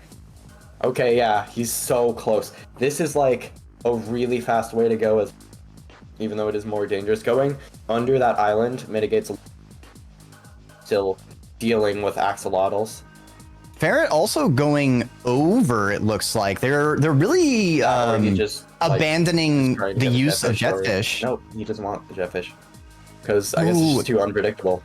Okay, yeah, he's so close. This is like a really fast way to go, even though it is more dangerous. Going under that island mitigates still dealing with axolotls. Ferret also going over, it looks like. They're really abandoning the use of jetfish. Nope, he doesn't want the jetfish. Because I guess it's just too unpredictable.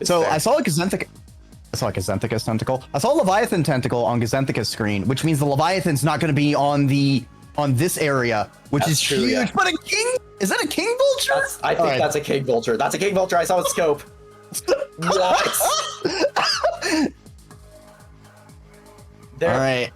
So I saw a Xanthicus tentacle. I saw a Leviathan tentacle on Xanthicus screen, which means the Leviathan's not going to be on this area, which is true, huge. yeah. But a king? Is that a king vulture? I think that's a king vulture. That's a king vulture. I saw a scope. What? All right.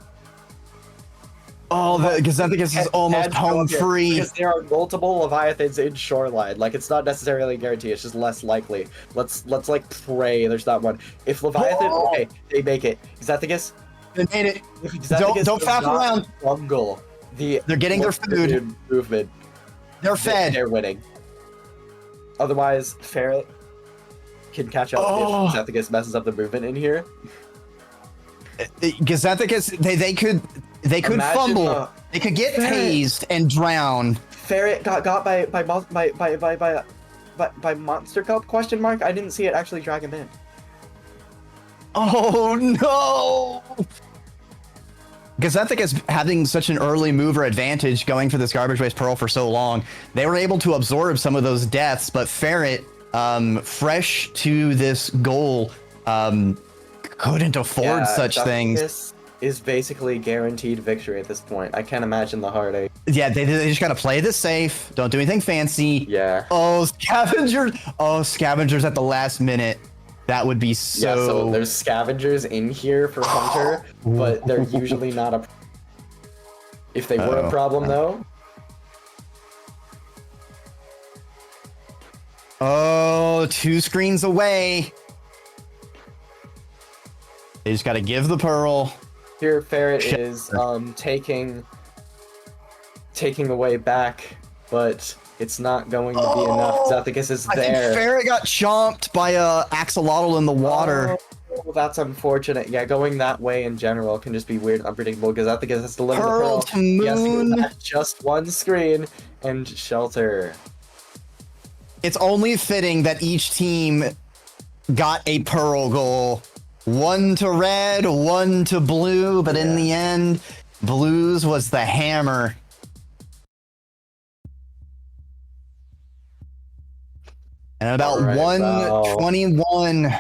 Oh, the Xanthicus is almost home free. Because there are multiple Leviathans in shoreline. Like, it's not necessarily a guarantee. It's just less likely. Let's like pray there's not one. If Leviathan, okay, they make it. Xanthicus, they made it. Don't faff around. Bungle. They're getting their food. Movement. They're fed. They're winning. Otherwise, Ferret can catch up if Xanthicus messes up the movement in here. Xanthicus, they could fumble. They could get tased and drown. Ferret got by monster cup ? I didn't see it actually drag him in. Oh no! Xanthicus having such an early mover advantage going for this garbage waste pearl for so long, they were able to absorb some of those deaths, but Ferret, fresh to this goal, couldn't afford such things. This is basically guaranteed victory at this point. I can't imagine the heartache. Yeah, they just gotta play this safe. Don't do anything fancy. Yeah. Oh, scavengers! Oh, scavengers at the last minute. That would be so... Yeah, so there's scavengers in here for Hunter, but they're usually not a... If they were a problem, though... Oh, 2 screens away. They just gotta give the pearl. Here, Ferret is taking the way back, but It's not going to be enough. Zethicus is I think there. Ferret got chomped by a axolotl in the water. Oh, that's unfortunate. Yeah, going that way in general can just be weird and unpredictable because Zethicus has to deliver the Pearl pearl. to He has to go moon. back just one screen and shelter. It's only fitting that each team got a pearl goal. One to red, one to blue, but in the end, blues was the hammer. And about All right, 121,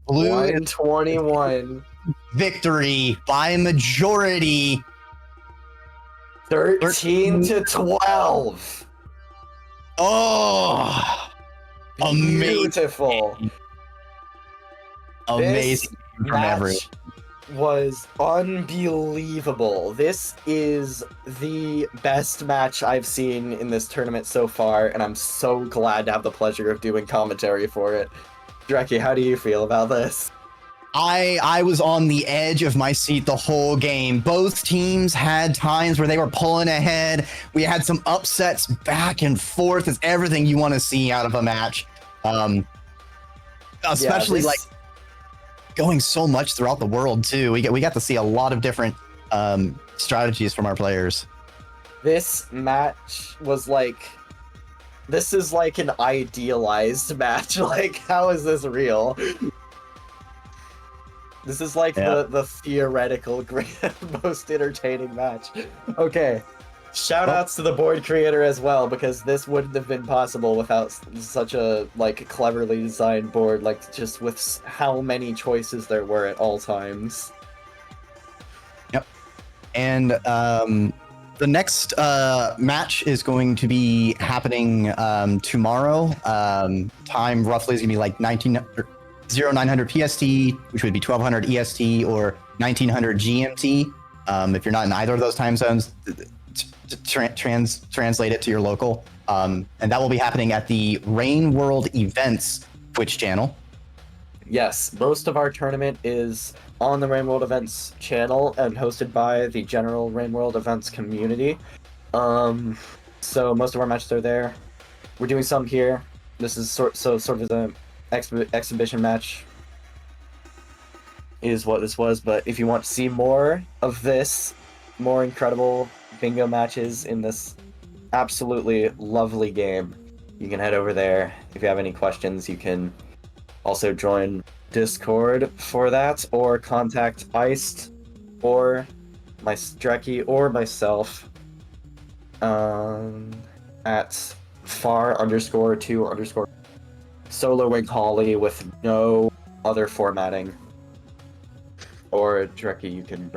blue 121. victory by majority. 13 to 12. Oh, Beautiful. Amazing This from everyone. match was unbelievable. This is the best match I've seen in this tournament so far, and I'm so glad to have the pleasure of doing commentary for it. Dreki, how do you feel about this? I was on the edge of my seat the whole game. Both teams had times where they were pulling ahead. We had some upsets back and forth. It's everything you want to see out of a match. Especially like going so much throughout the world too. We got to see a lot of different strategies from our players. This match was like, this is like an idealized match. Like, how is this real? This is like the theoretical most entertaining match. Okay. Shoutouts to the board creator as well, because this wouldn't have been possible without such a like cleverly designed board, like just with how many choices there were at all times. Yep. And the next match is going to be happening tomorrow. Time roughly is going to be like 0900 PST, which would be 1200 EST or 1900 GMT. If you're not in either of those time zones, translate it to your local. And that will be happening at the Rain World Events Twitch channel. Yes, most of our tournament is on the Rain World Events channel and hosted by the general Rain World Events community. So most of our matches are there. We're doing some here. This is sort of an exhibition match is what this was, but if you want to see more of this, more incredible bingo matches in this absolutely lovely game, you can head over there. If you have any questions, you can also join Discord for that, or contact Iced, or my Dreki, or myself at far_2_ Solo Wing Holly with no other formatting. Or Dreki, you can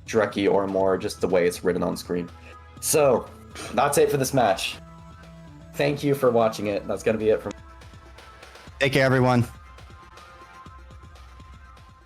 Dreki or more, just the way it's written on screen. So, that's it for this match. Thank you for watching it. That's gonna be it from. Take care, everyone.